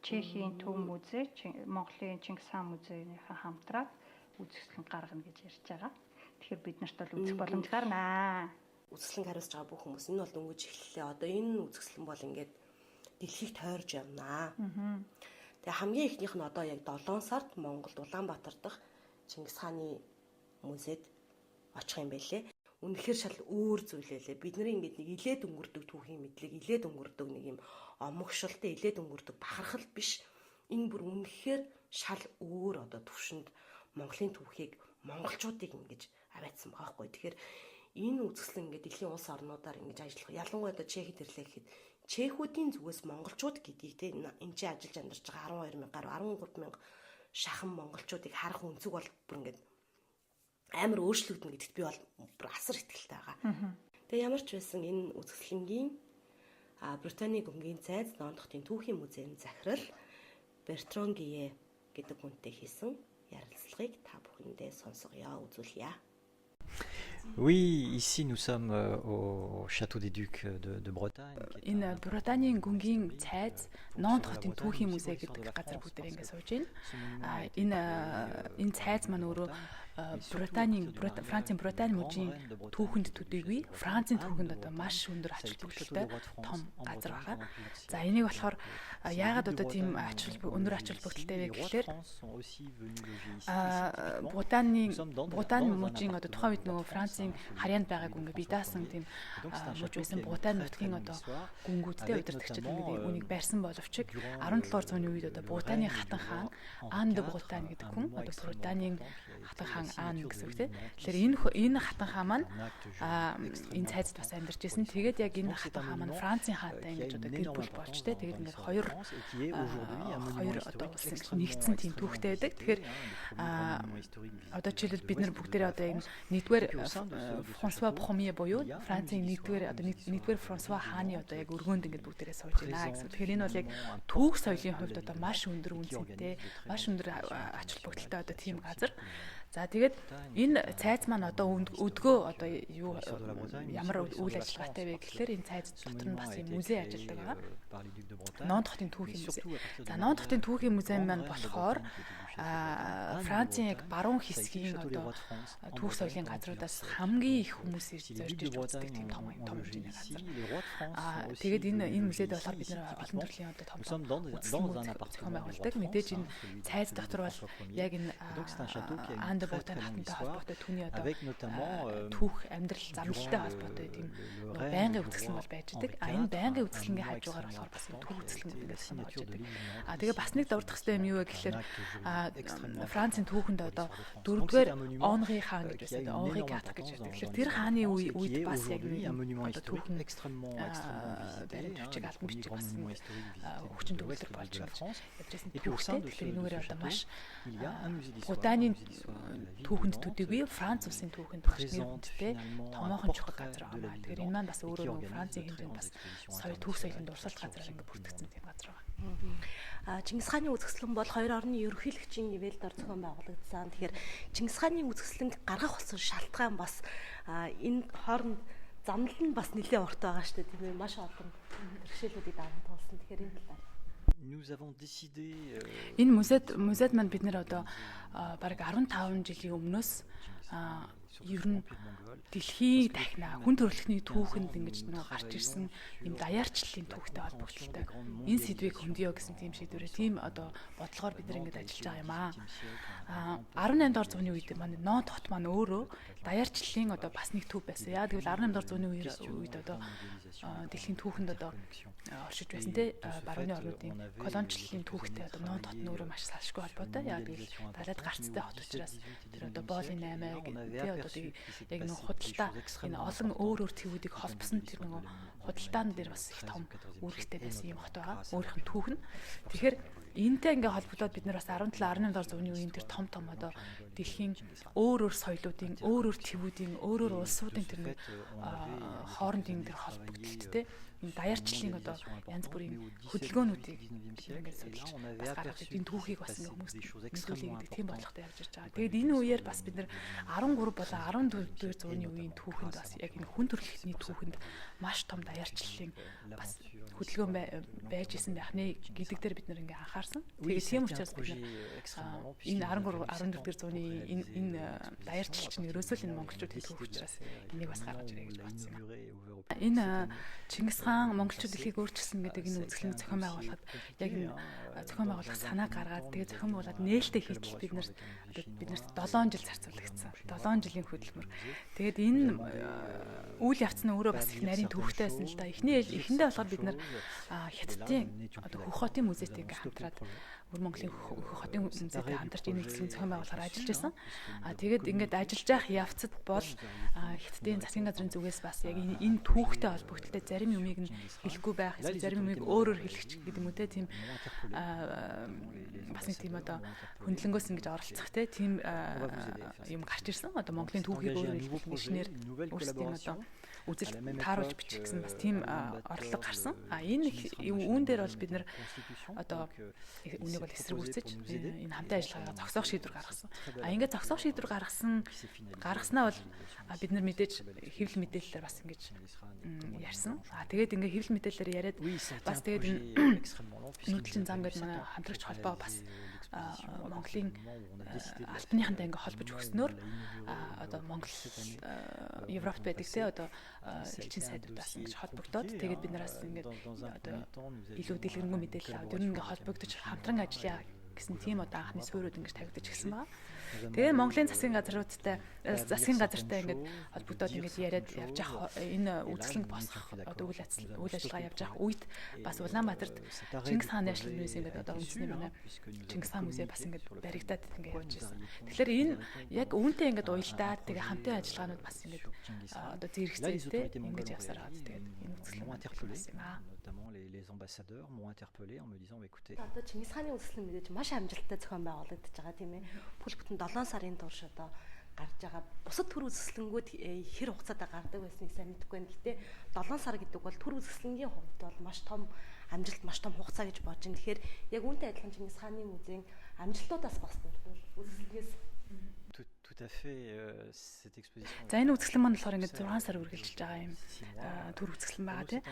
Чехийн төв музей, Монголын Чингис хаан музейнийхээ хамтраад үзэсгэлэн гаргана гэж ярьж байгаа. Тэгэхээр бид нарт бол үзэх боломж гарнаа. Үзэсгэлэн хариуцж байгаа бүх хүмүүс энэ бол дөнгөж эхэллээ. Одоо энэ үзэсгэлэн бол ингээд дэлхийг тойрж явнаа. Тэгээ хамгийн ихнийх нь одоо яг 7 сард Монголд Улаанбаатар дахь Чингис хааны музейд очих юм байлээ. Үнэхээр шал өөр зүйл лээ. Бид нарын ингээд нэг илээд өнгөрдөг түүхийн мэдлэг, илээд өнгөрдөг нэг юм омогшилтэй илээд өнгөрдөг бахархал биш. Энэ бүр үнэхээр шал өөр одоо төвшөнд Монголын түүхийг монголчуудыг ингэж аваадсан байгаа хгүй. Тэгэхээр энэ үзэсгэлэн ингээд дэлхийн улс орнуудаар ингэж ажиллах. Ялангуяа одоо Чехэд ирлээ гэхэд Чехүүдийн зүгээс монголчууд гэдгийг те энэ чинь ажиллаж амьдарч байгаа 12,000 13,000 шахан монголчуудыг харах өнцөг бол бүр ингээд амар өөрчлөгдөн гэдэгт би бол бүр асар итгэлтэй байгаа. Тэгээ ямар ч байсан энэ үзэсгэлэнгийн Британий гүнгийн цайз Лондонын түүхийн музейн захирал Бертран Гие гэдэг хүнтэй хийсэн ярилцлагыг та бүхэндээ сонсгоё, үзүүлье. Oui, ici nous sommes au Château des Ducs de Bretagne. Энэ Британийн гүнгийн цайз Лондон хотын түүхийн музей гэдэг газар бүгдээр ингэ сууж байна. Энэ цайз маань өөрөө Францын Британи мужийн түүхэнд төдийгүй Францын түүхэнд одоо маш өндөр ач холбогдолтой том газар байгаа. За энийг болохоор яагаад одоо тийм өндөр ач холбогдолтой вэ гэхээр Британи мужийн одоо тухайн үед нөгөө Францын харьяанд байгаагүй ингээ бие даасан тийм муж байсан Британи нутгийн одоо гүнгүүдтэй удирдагчид ингээ үнийг барьсан боловч 17-р зууны үед одоо Британий хатан хаан Ан де Британи гэдэг хүн одоо Британийн хатан хаан Ан гэсэн үг тийм. Тэгэхээр энэ хатан хаан маань энэ цайзд бас амьдарч байсан. Тэгээд яг энэ хатан хаан маань Францын хаантай ингэж одоо гэр бүл болж тийм. Тэгээд ингээд хоёр одоо нэгдсэн тийм түүхтэй байдаг. Тэгэхээр одоо жишээлбэл бид нар бүгдээрээ одоо энэ нэгдүгээр Франсуа Premier буюу Францын нэгдүгээр Франсуа хааны одоо яг өргөөнд ингээд бүгдээрээ сууж байна гэсэн. Тэгэхээр энэ бол яг түүх соёлын хувьд одоо маш өндөр үнцэнтэй, маш өндөр ач холбогдолтой одоо тийм газар. За тэгээд энэ цайз маань одоо өдгөө одоо юу ямар үйл ажиллагаатай вэ гэхээр энэ цайз дотор нь бас юм музей ажилладаг байгаа. Нон хотын түүхийн музей. За нон хотын түүхийн музей маань болохоор Францын яг баруун хэсгийн одоо түүх соёлын газруудаас хамгийн их хүмүүс ирж зорж үздэг тийм том хэмжээний газар. Тэгээд энэ музейд болохоор бид нэр олон төрлийн одоо том зохион байгуулдаг. Мэдээж энэ цайз дотор бол яг энэ Ан де Британи хатантай холбоотой түүний одоо түүх амьдрал замналтай холбоотой тийм байнгын үзэсгэлэн бол байж байдаг. Энэ байнгын үзэсгэлэнгийн хажуугаар болохоор бас түүх үзэсгэлэн гэдэг нь болж байдаг. Тэгээд бас нэг дурдах хэрэгтэй юм юу вэ гэхээр Францын түүхэнд одоо 4-р Henri хаан гэж байсан. Henri IV гэж байдаг. Тэгэхээр тэр хааны үед бас яг одоо түүхэн баримт бичиг албан бичиг бас хүчин төгөлдөр болж явжсэн түүхтэй. Тэгэхээр энүүгээр одоо маш Британийн түүхэнд төдийгүй Франц улсын түүхэнд багш нэр хүндтэй томоохон чухал газар байна. Тэгэхээр энэ маань бас өөрөө Францын хэмжээнд бас соёл түүх соёлын дурсгалт газар ингэ бүртгэгдсэн тийм газар байна. Чингис хааны үзэсгэлэн бол хоёр орны ерөнхийлөгчийн ивэлдор зохион байгуулагдсан. Тэгэхээр Чингис хааны үзэсгэлэнг гаргах болсон шалтгаан бас энэ хооронд замнал нь бас нэлээд урт байгаа шүү дээ. Тийм ээ маш олон бэрхшээлүүдийг даван туулсан. Тэгэхээр энэ талаар энэ музейд маань бид нэр одоо бараг 15 жилийн өмнөөс ер нь дэлхийн дахина хүн төрөлхтний түүхэнд ингэж нэг гарч ирсэн юм даяарчлалын түүхтэй холбогдлолтой энэ сэдвийг хөндөё гэсэн тийм шийдвэрээ тийм одоо бодлогоор бид нар ингэж ажиллаж байгаа юм аа. 18 дор зууны үед маань нон хот маань өөрөө даяарчлалын одоо бас нэг төв байсан. Яа гэвэл 18 дор зууны үед одоо дэлхийн түүхэнд одоо оршиж байсан те барууны орнуудын колоничлалын түүхтэй одоо нон хот нь өөрөө маш салшгүй холбоотой. Яа гэвэл далайд гарцтай хот учраас тэр одоо боолын 8 те одоо яг нэг худалдаа энэ олон өөр твүүдийг холбосон тэр нэг худалдаан дээр бас их том үүрэгтэй байсан юм хот байгаа. Өөрийнх нь түүх нь. Тэгэхээр энэтэй ингээ холбогдоод бид нар бас 17 18 дор зууны үеийн тэр том одоо дэлхийн өөр соёлуудын, өөр твүүдийн, өөр улсуудын тэр нэг хоорондын тэр холбогдолт те даяарчлалын одоо янз бүрийн хөдөлгөөнүүдийг ингээд судалж бас гаргаж энэ түүхийг бас ингээ хүмүүст мэдүүлэх гэдэг тийм бодлоготой явж ирж байгаа. Тэгээд энэ үеэр бас бид нар 13 болон 14-р зууны үеийн түүхэнд бас яг энэ хүн төрөлхтний түүхэнд маш том даяарчлалын бас хөдөлгөөн байж исэн байх нэ гэдэг дээр бид нар ингээ анхаарсан. Тэгээд тийм учраас бид нар энэ 13 14-р зууны энэ даяарчлал чинь ерөөсөө л энэ монголчуудын түүх учраас энийг бас гаргаж ирээ гэж бодсон юм. Энэ Чингис хаан монголчууд дэлхийг өөрчилсөн гэдэг энэ үзэсгэлэн зохион байгуулахад яг энэ зохион байгуулах санаа гаргаад тэгээд зохион байгуулаад нээлттэй хийтэл бид нарт 7 жил зарцуулагдсан. 7 жилийн хөдөлмөр. Тэгээд энэ үйл явц нь өөрөө бас их нарийн төвхтэй байсан л да. Эхэндээ болохоор бид нар Хятадын одоо Хөх хотын музейтэйг хамтраад Өвөр Монголын Хөх хотын музейтэй хамтарч энэ үзэсгэлэн зохион байгуулахаар ажиллаж байсан. Тэгээд ингээд ажиллаж явах явцад бол Хятадын засгийн газрын зүгээс бас яг энэ түүхтэй холбогдлоо зарим юмыг нь хэлэхгүй байх, эсвэл зарим юмыг өөрөөр хэлчих гэдэг юм үү те тийм бас нэг тийм одоо хөндлөнгөөс ингэж оролцох те тийм юм гарч ирсэн. Одоо Монголын түүхийг өөрөөр хэлбэл шинээр өөрсдийн одоо үзэл тааруулж бичих гэсэн бас тийм орлого гарсан. Энэ үүн дээр бол бид нэр одоо үнийг бол эсэргүүцэж энэ хамтын ажиллагаагаа зогсоох шийдвэр гаргасан. Ингээд зогсоох шийдвэр гаргаснаа бол бид нар мэдээж хэвлэл мэдээлэлээр бас ингэж ярьсан. Тэгээд ингээ хэвлэл мэдээлэлээр яриад бас тэгээд энэ нүүдэлчин зам гэдэг манай хамтрагч холбоо бас Монголын албаныхантай ингээ холбож өгснөөр одоо Монгол Европт байдаг те одоо элчин сайдуудаас ингэж холбогдоод тэгээд бид нараас ингээд одоо илүү дэлгэрэнгүй мэдээлэл аваад ер нь ингээ холбогдож хамтран ажиллая гэсэн тийм одоо анхны суурьуд ингэж тавигдаж ирсэн байна. Тэгээ Монголын засгийн газруудтай ингээд холбогдоод ингээд яриад явж явах энэ үзэсгэлэнг босгох одоо үйл ажиллагаа явж явах үед бас Улаанбаатарт Чингис хааны ашлал музей ингээд одоо үндэсний манай Чингис хаан музей бас ингээд баригдаад ингээд явж байсан. Тэгэхээр энэ яг үүнтэй ингээд уялдаад тэгээ хамтын ажиллагаанууд бас ингээд одоо зэрэгцээтэй ингээд явсаар байгаа. Тэгээд энэ үзэсгэлэн бас юм аа. Les ambassadeurs m'ont interpellé en me disant écoutez одоо Чингис хааны үзэсгэлэн мэдээж маш амжилттай зохион байгуулагдаж байгаа тийм ээ. Бүл бүтэн 7 сарын турш одоо гарч байгаа. Бусад төр үзэсгэлэнгүүд хэр хугацаатай гардаг байсныг сайн мэдэхгүй байна. Гэтэ 7 сар гэдэг бол төр үзэсгэлэнгийн хувьд бол маш том амжилт, маш том хугацаа гэж бодож байна. Тэгэхээр яг үүнтэй адилхан Чингис хааны музейн амжилтуудаас бас үзэсгэлэнээс tout à fait cette exposition. За энэ үзэсгэлэн маань болохоор ингээд 6 сар үргэлжилж байгаа юм төр үзэсгэлэн байгаа тийм.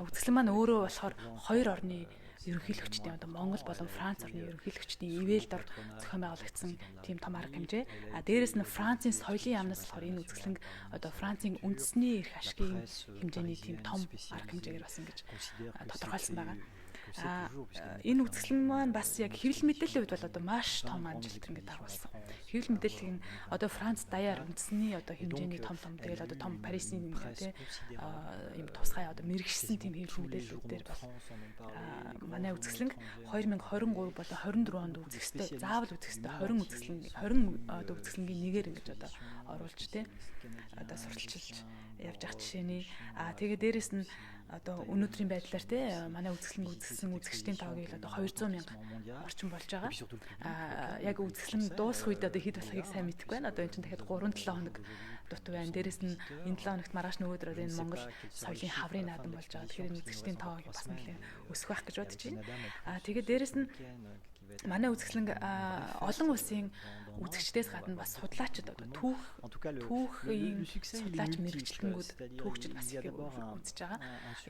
Үзэсгэлэн маань өөрөө болохоор 2 орны ерөнхийлөгчдийн одоо Монгол болон Франц орны ерөнхийлөгчдийн ивэлд ор зохион байгуулагдсан тийм том арга хэмжээ. Дээрээс нь Францын соёлын яамнаас болохоор энэ үзэсгэлэн одоо Францын үндэсний эрх ашигын хэмжээний тийм том арга хэмжээгээр бас ингэж тодорхойлсон байгаа. Энэ үзэсгэлэн маань бас яг хэвлэл мэдээллийн хувьд бол одоо маш том амжилт ингээд дагуулсан. Хэвлэл мэдээллийн одоо Франц даяар үндэсний одоо хэмжээний том тэгэл одоо том Парисын тийм юм тусгай одоо мэрэгшсэн тийм хэвлэл мэдээллүүдээр бас манай үзэсгэлэн 2023 болон 24 онд үзэх ёстой. Заавал үзэх ёстой 20 одоо үзэсгэлэнгийн нэгээр ингэж одоо оруулж тийм одоо сурталчилж явж байгаа жишээний тэгээ дээрэс нь одоо өнөөдрийн байдлаар те манай үзэсгэлэн үзсэн үзэгчдийн тавыг одоо 200,000 орчим болж байгаа. Яг үзэсгэлэн дуусах үед одоо хэд болохыг сайн мэдэхгүй байна. Одоо энэ чинь дахиад 3-7 хоног дутуу байна. Дээрэс нь энэ 7 хоногт маргааш нөгөөдөр одоо энэ Монгол соёлын хаврын наадам болж байгаа. Тэгэхээр энэ үзэгчдийн тав бас нэлээд өсөх байх гэж бодож байна. Тэгээд дээрэс нь манай үзэсгэлэн олон улсын үзэгчдээс гадна бас судлаачид одоо түүхийн судлаач мэрэгчлэнгүүд түүхчид бас их үзэж байгаа.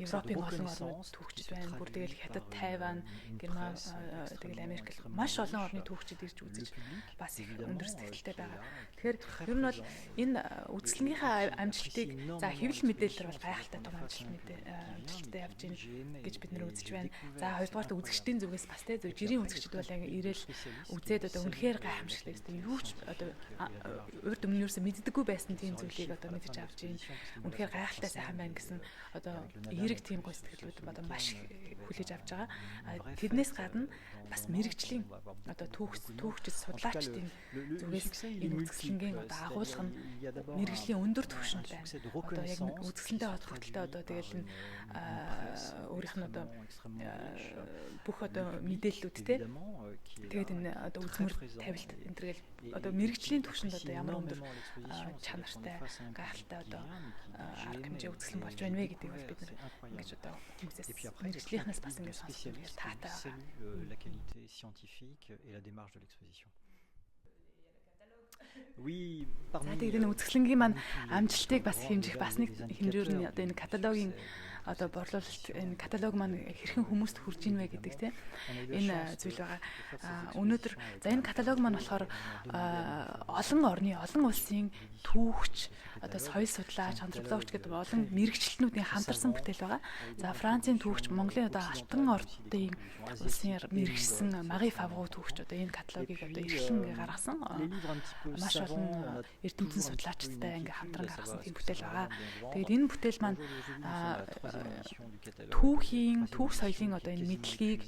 Европын олон орнууд түүхчид байна. Бүр тэгэл Хятад, Тайван, Герман, тэгэл Америк маш олон орны түүхчид ирж үзэж бас их өндөр сэтгэлтэй байгаа. Тэгэхээр ер нь бол энэ үзэсгэлэнийхээ амжилтыг за хэвлэл мэдээлэлээр бол гайхалтай том амжилттай явж гин гэж бид нэр үзэж байна. За хоёрдугаарт үзэгчдийн зүгээс бас те жирийн үзэгчд бол яг ирээл үзээд одоо үнэхээр гайхамшигтай өстой юу ч одоо урд өмнө юусэн мэддэггүй байсан тийм зүйлийг одоо мэдэж авч гин үнэхээр гайхалтай сайхан байна гэсэн одоо эерэг тийм гоо сэтгэлүүд одоо маш хүлээж авч байгаа. Тэрнээс гадна бас мэрэгжлийн одоо түүхчид судлаачдын зүгээс энэ үзэсгэлэнгийн одоо агуулга нь мэрэгжлийн өндөр түвшинд байна. Одоо яг үзэсгэлэнтэй холбогдлоо одоо тэгэл энэ өөрийнх нь одоо бүх одоо мэдээллүүд те тэгээд энэ одоо үзмэр тавилт энэ төргээл одоо мэрэгжлийн түвшинд одоо ямар өндөр чанартай гайхалтай одоо арга хэмжээ үзэсгэлэн болж байна вэ гэдгийг бол бид нар ингэж одоо хүмүүсээс мэрэгжлийнхнээс бас ингэж сонсож таатай байгаа. La qualité scientifique et la démarche de l'exposition. Oui, тэгээд энэ үзэсгэлэнгийн маань амжилтыг бас хэмжих бас нэг хэмжээр нь одоо энэ каталогийн одоо борлуулалт энэ каталог маань хэрхэн хүмүүст хүрж ийн вэ гэдэг тийм энэ зүйл байгаа. Өнөөдөр за энэ каталог маань болохоор олон орны олон улсын түүхч одоо соёл судлаач, антропологч гэдэг олон мэрэгчлэтнүүдийн хамтарсан бүтээл байгаа. За Францын түүхч, Монголын одоо алтан ордын улсын мэрэгчсэн Мари Фавро түүхч одоо энэ каталогийг одоо эрхлэн гаргасан. Маш олон эрдэмтэн судлаачдтай ингээ хамтран гаргасан тийм бүтээл байгаа. Тэгээд энэ бүтээл маань түүх соёлын одоо энэ мэдлэгийг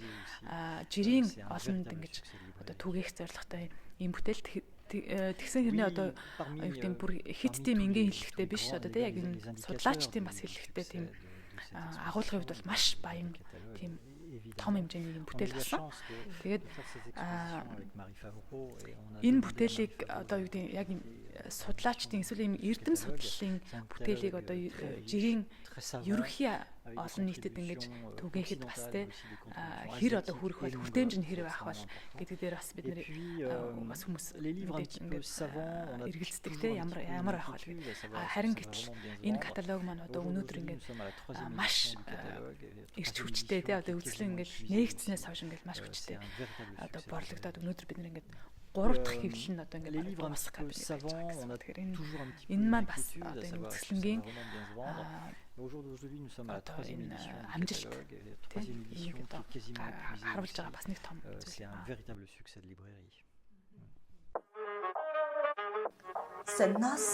жирийн олонд ингэж одоо түгээх зорилготой ийм бүтээл тэгсэн хэрнээ одоо юу гэдэг бүр хит тийм энгийн хэллэгтэй биш одоо тийм яг энэ судлаачдын бас хэллэгтэй тийм агуулгын хувьд бол маш баян тийм том хэмжээний юм бүтээл болсон. Тэгээд энэ бүтээлийг одоо юу гэдэг яг судлаачдын эсвэл ийм эрдэм судлалын бүтээлийг одоо жирийн ерөнхий олон нийтэд ингэж түгээхэд бас те хэр одоо хүрэх бол хүртээмж нь хэр байх бол гэдэг дээр бас бид нэр бас хүмүүс мэдээж ингэж эргэлздэг те ямар байх бол гэдэг. Харин гэтэл энэ каталог маань одоо өнөөдөр ингэж маш эрч хүчтэй те одоо үзлэн ингэж нээгдснээс хойш ингэж маш хүчтэй одоо борлогдоод өнөөдөр бид нэр ингэж 3 дахь хэвлэл нь одоо ингээд бомс кабинет гэж байгаа гэсэн. Тэгэхээр энэ маань бас одоо энэ үзэсгэлэнгийн амжилт тийм харуулж байгаа бас нэг том зүйл. Сэннас.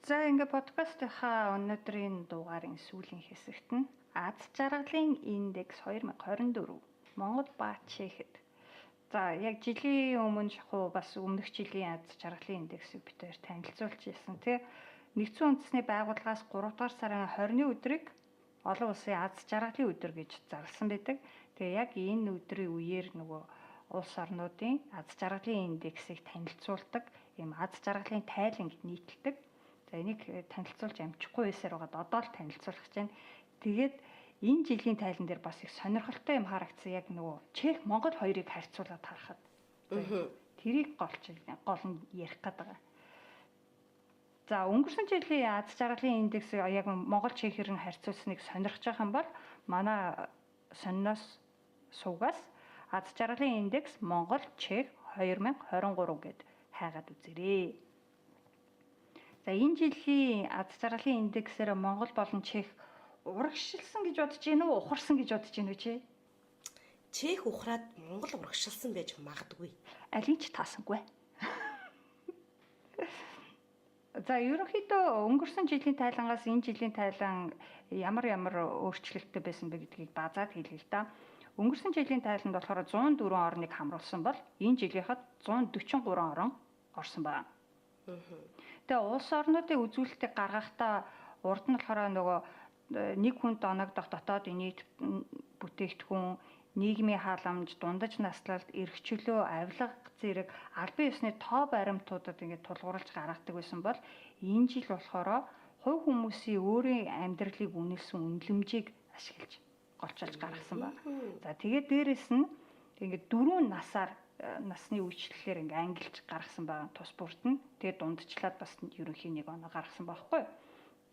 За ингээ подкастынхаа өнөөдрийн дугаарын сүүлийн хэсэгт нь Аз жаргалын индекс 2024 Монгол ба Чехэд. За яг жилийн өмнө шахуу бас өмнөх жилийн Аз жаргалын индексийг бид хоёр танилцуулж ирсэн тий. Нэгдсэн үндэсний байгууллагаас 3 дугаар сарын 20-ны өдрийг олон улсын Аз жаргалын өдөр гэж зарласан байдаг. Тэгээ яг энэ өдрийн үеэр нөгөө улс орнуудын Аз жаргалын индексийг танилцуулдаг, ийм Аз жаргалын тайланд нийтэлдэг. За энийг танилцуулж амжихгүй байсаар байгаа. Одоо л танилцуулах гэж байна. Тэгээд энэ жилийн тайлан дээр бас их сонирхолтой юм харагдсан. Яг нөгөө Чех Монгол хоёрыг харьцуулаад харахад тэрийг гол нь ярих гээд байгаа. За өнгөрсөн жилийн Аз жаргалын индекс яг Монгол Чехээр нь харьцуулсныг сонирхож байгаа юм бол манай сонноос суугаас Аз жаргалын индекс Монгол Чех 2023 гэд хайгаад үзээрэй. За энэ жилийн Аз жаргалын индексээр Монгол болон Чех урагшилсан гэж бодож гинэ үү, ухарсан гэж бодож гинэ үү чи? Чех ухраад Монгол урагшилсан байж магадгүй. Алин ч таасангүй. За ерөнхийдөө өнгөрсөн жилийн тайлангаас энэ жилийн тайлан ямар өөрчлөлттэй байсан бэ гэдгийг базаад хэлье л да. Өнгөрсөн жилийн тайланд болохоор 104 орныг хамруулсан бол энэ жилийнхад 143 орн орсон байна. Тэгээ улс орнуудын үзүүлэлтийг гаргахдаа урд нь болохоор нөгөө нэг хүнд оногдох дотоодын нийт бүтээгдэхүүн, нийгмийн халамж, дундаж наслалт, эрх чөлөө, авилга зэрэг албан ёсны тоо баримтуудад ингээд тулгуурлаж гаргадаг байсан бол энэ жил болохоор хувь хүмүүсийн өөрийн амьдралыг үнэлсэн үнэлэмжийг ашиглаж голчилж гаргасан байна. За тэгээд дээрэс нь ингээд 4 насны үйлчлэлээр ингээ ангилж гаргасан байгаа тус бүрт нь тэгээд дундчлаад бас ерөнхий нэг оноо гаргасан байхгүй.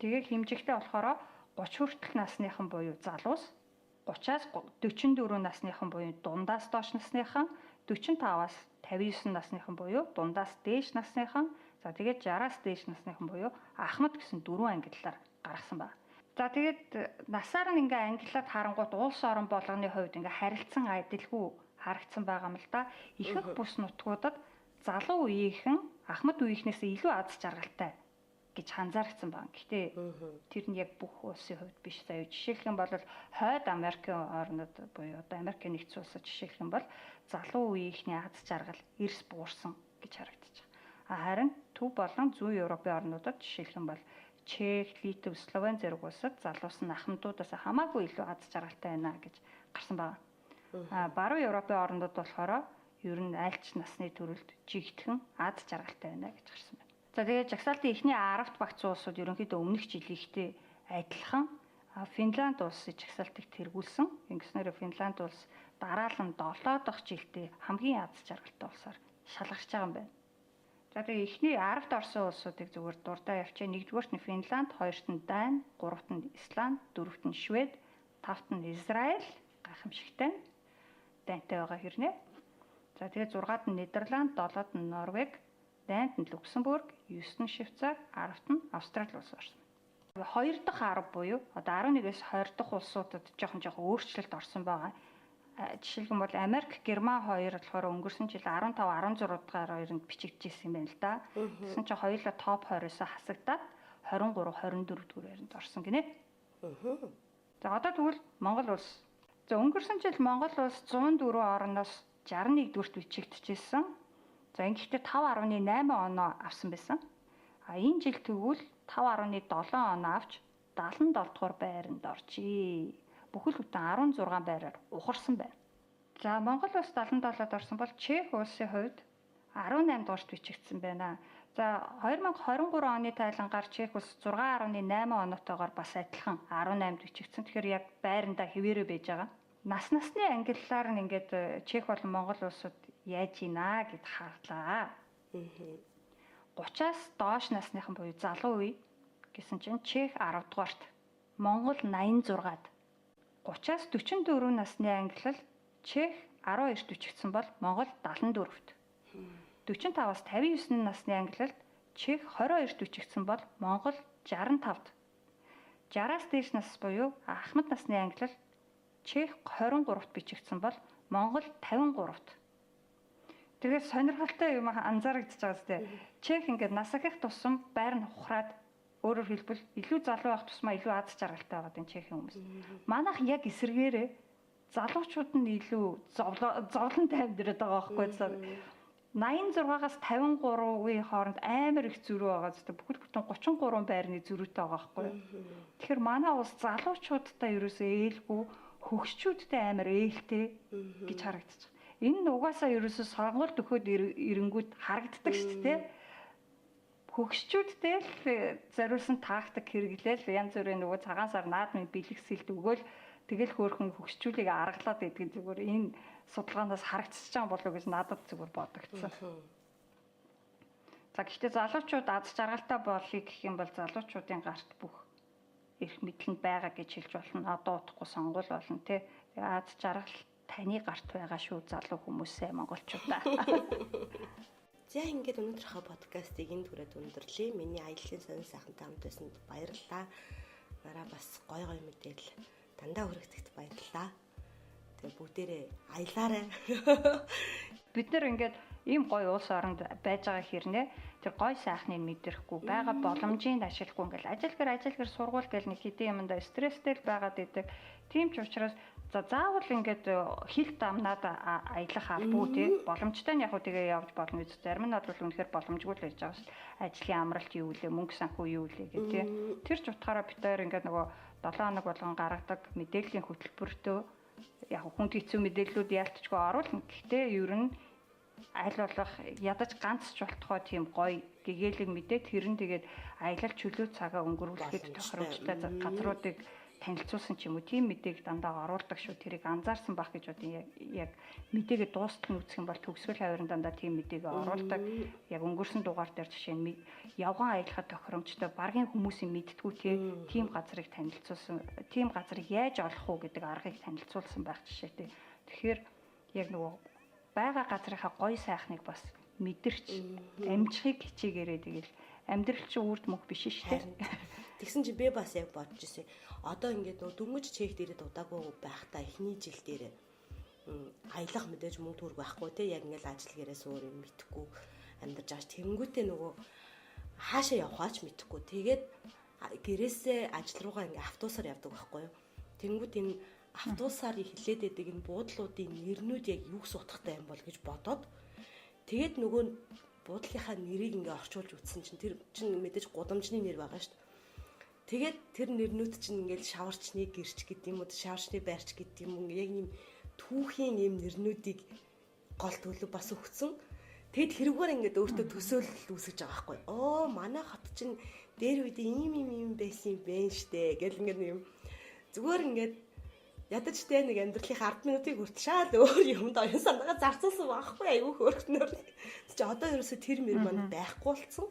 Тэгээд хэмжигтэй болохоор 30 хүртэл насныхан буюу залуус, 30-аас 44 насныхан буюу дундаас доош насныхан, 45-аас 59 насныхан буюу дундаас дээш насныхан, за тэгээд 60-аас дээш насныхан буюу ахмад гэсэн 4 ангиллаар гаргасан байна. За тэгээд насаар нь ингээ ангиллаад харангуут улс орон болгоны хувьд ингээ харилцан адилгүй харагдсан байгаа юм л да. Ихэнх бус нутгуудад залуу үеийнхэн ахмад үеийнхнээс илүү аз жаргалтай гэж анзаарчихсан байна. Гэхдээ тэр нь яг бүх улсын хувьд биш. За жишээлх юм бол хойд Америкийн орнууд буюу одоо Америкийн нэгдсэн улсад жишээлх юм бол залуу үеийнхний аз жаргал эрс буурсан гэж харагдаж байгаа. Харин төв болон зүүн Европын орнуудад жишээлх юм бол Чех, Литв, Словен зэрэг улсад залуус нь ахмадуудаас хамаагүй илүү аз жаргалтай байна гэж гарсан байна. Баруун Европын орнууд болохоор ер нь альч насны төрөлд жигтгэн аз жаргалтай байна гэж гарсан байна. За тэгээд жагсаалтын эхний 10 багц улсууд ерөнхийдөө өмнөх жилийнхтэй адилхан Финланд улсыг жагсаалтыг тэргүүлсэн. Ингэснээр Финланд улс дараалан 7 дахь жилдээ хамгийн аз жаргалтай улсаар шалгарч байгаа юм байна. За тэгээд эхний 10-т орсон улсуудыг зүгээр дурдаа явчаа. 1-р нь Финланд, 2-т нь Дани, 3-т нь Исланд, 4-т нь Швед, 5-т нь Израиль гайхамшигтай Данитай байгаа хэрнээ. За тэгээд 6-т нь Нидерланд, 7-т нь Норвеги, 8-т нь Люксембург, 9-т нь Швейцар, 10-т нь Австрали улс орсон. 2 дахь 10 буюу одоо 11-ээс 20 дахь улсуудад жоохон өөрчлөлт орсон байгаа. Жишээлбэл бол Америк, Герман хоёр болохоор өнгөрсөн жил 15, 16 дахь хоёрынд бичигдчихсэн юм байна л да. Тэгсэн чинь хоёулаа топ 20-оос хасагдаад 23, 24 дугаар байранд орсон гинэ. За одоо тэгвэл Монгол улс. За өнгөрсөн жил Монгол улс 104 орноос 61-дүгüрт бичигдчихсэн. За ингэхдээ 5.8 оноо авсан байсан. Энэ жил тэгвэл 5.7 оноо авч 77 дугаар байранд оржээ. Бүхэл бүтэн 16 байраар ухарсан байна. За Монгол улс 77-д орсон бол Чех улсын хувьд 18 дугаарт бичигдсэн байна. За 2023 оны тайлангаар Чех улс 6.8 оноотойгоор бас адилхан 18-д бичигдсэн. Тэгэхээр яг байрандаа хэвээрээ байж байгаа. Насны ангиллаар нь ингээд Чех болон Монгол улсууд яаж ийна гэд харлаа. 30-аас доош насныхан буюу залуу үе гэсэн чинь Чех 10 дугаарт, Монгол 86-ад. 30-аас 44 насны ангиллал Чех 12-т бичигдсэн бол Монгол 74-т. 45-аас 59 насны ангиллалд Чех 22-т бичигдсэн бол Монгол 65-д. 60-аас дээш нас буюу ахмад насны ангиллал Чех 23-т бичигдсэн бол Монгол 53-т. Тэгээд сонирхолтой юм анзаарэгдэж байгаа зү. Чех ингээд нас ахих тусам байр нь ухраад өөрөөр хэлбэл илүү залуу байх тусмаа илүү аз жаргалтай байгаа энэ чехийн хүмүүс. Манайх яг эсэргээрээ залуучууд нь илүү зовлонтой амьдраад байгаа байхгүй. 86-аас 53 үеийн хооронд амар их зөрүү байгаа зү. Бүхэл бүтэн 33 байрны зөрүүтэй байгаа байхгүй. Тэгэхээр манай улс залуучуудтай ерөөсөө ээлгүй, хөгшчүүдтэй амар ээлтэй гэж харагдаж байна. Энэ нь угаасаа ерөөсөө сонгуульд өгөхөд ирэнгүүд харагддаг шүү дээ. Хөгшчүүдтэй л зориулсан тактик хэрэглээл янз бүрийн нөгөө цагаан сар наадмын бэлгэсэлд өгөөл тэгэл хөөрхөн хөгшчүүлийг аргалаад идэх зүгээр энэ судалгаанаас харагдчихж байгаа болов уу гэж надад зүгээр бодогдсон. За гэхдээ залуучууд аз жаргалтай болъё гэх юм бол залуучуудын гарт бүх эрх мэдэл нь байгаа гэж хэлж болно. Одоо утгагүй сонгуул болно те. Аз жаргал таны гарт байгаа шүү залуу хүмүүсээ монголчуудаа. За ингээд өнөөдрийнхөө подкастыг энд хүрээд өндөрлөе. Миний аяллаа сонир сайхантай хамт байсанд баярлалаа. Нараа бас гой мэдээлэл дандаа хүргэхэд баярлалаа. Тэгээ бүгдээрээ аялаарай. Бид нэр ингээд ийм гоё улс оронд байж байгаа хэрнээ тэр гоё сайхныг мэдрэхгүй байгаа боломжийг ашиглахгүй ингээл ажил гэр сургууль гэл нэг хэдийн юмдаа стресстэй л байгаад идэг. Тийм ч учраас заавал ингээд хил дамнаад аялах албагүй тий боломжтой нь яг уу тэгээ явж болно үз. Зарим нь бол үнэхээр боломжгүй л байж байгаа шүү дээ. Ажлын амралт юу вэ, мөнгө санхүү юу вэ гэх тий. Тэр ч утгаараа бид хоёр ингээд нөгөө 7 хоног болгон гаргадаг мэдээллийн хөтөлбөртөө яг хүнд хэцүү мэдээллүүд яалтчгүй оруулна. Гэхдээ ер нь аль болох ядаж ганц ч болтгоо тийм гоё гэгээлэг мэдээд хэрэн тэгээд аялал чөлөө цагаа өнгөрүүлэхэд тохиромжтой газруудыг танилцуулсан ч юм уу тийм мэдээг дандаа оруулдаг шүү. Тэрийг анзаарсан байх гэж бодсон. Яг мэдээгээ дуустал нь үзэх юм бол төгсгөл хаврын дандаа тийм мэдээг оруулдаг. Яг өнгөрсөн дугаар дээр жишээ нь явган аялахад тохиромжтой багийн хүмүүсийн мэдтгүү тийм газрыг танилцуулсан. Тийм газрыг яаж олох уу гэдэг аргыг танилцуулсан байх жишээтэй. Тэгэхээр яг нөгөө байгаа газрынхаа гоё сайхныг бас мэдэрч амжихыг хичээгээрээ тэгэл амьдрал чинь үрд мөх биш шүү дээ. Тэгсэн чи би бас яг бодож ирсэн. Одоо ингээд нөө дөнгөж чек дээрээ удаагүй байхдаа эхний жил дээр аялах мэдээж мөнгө төгрөг байхгүй те яг ингээд ажил гэрээс өөр юм мэдхгүй амьдарч байгаа. Тэнгүүтээ нөгөө хаашаа явхаач мэдхгүй. Тэгээд гэрээсээ ажил руугаа ингээд автобусаар явдаг байхгүй юу. Тэнгүүт энэ автобусаар хилээд байдаг энэ буудлуудын нэрнүүд яг юу сутгатай юм бол гэж бодоод тэгээд нөгөө буудлынхаа нэрийг ингээ орчуулж үтсэн чинь тэр чинь мэдээж гудамжны нэр байгаа шүү дээ. Тэгээд тэр нэрнүүд чинь ингээл шаварчны гэрч гэдэг юм уу, шаварчны байрч гэдэг юм уу, яг ийм түүхийн ийм нэрнүүдийг гол төлөв бас өгсөн. Тэгэд хэрэггээр ингээд өөртөө төсөөлөл үүсгэж байгаа байхгүй. Оо манай хот чинь дээр үед ийм байсан юм бэ штэ гэл ингээд юм зүгээр ингээд ядаж тэ нэг амьдралынхаа 10 минутыг хүртэл өөр юмд оюун санаагаа зарцуулсан байхгүй айгүй хөөрхнөр. Чи одоо ерөөсө тэр мэр манд байхгүй болцсон.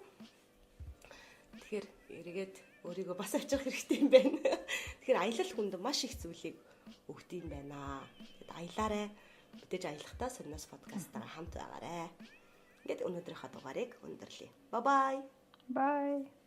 Тэгэхээр эргээд өөрийгөө бас авчих хэрэгтэй юм байна. Тэгэхээр аялал хүнд маш их зүйлийг өгд юм байна. Тэгэд аялаарай. Мэдээж аялахдаа Сониос подкастаараа хамт байгаарай. Ингээд өнөөдрийнхөө дугаарыг өндөрлөе. Bye bye. Bye.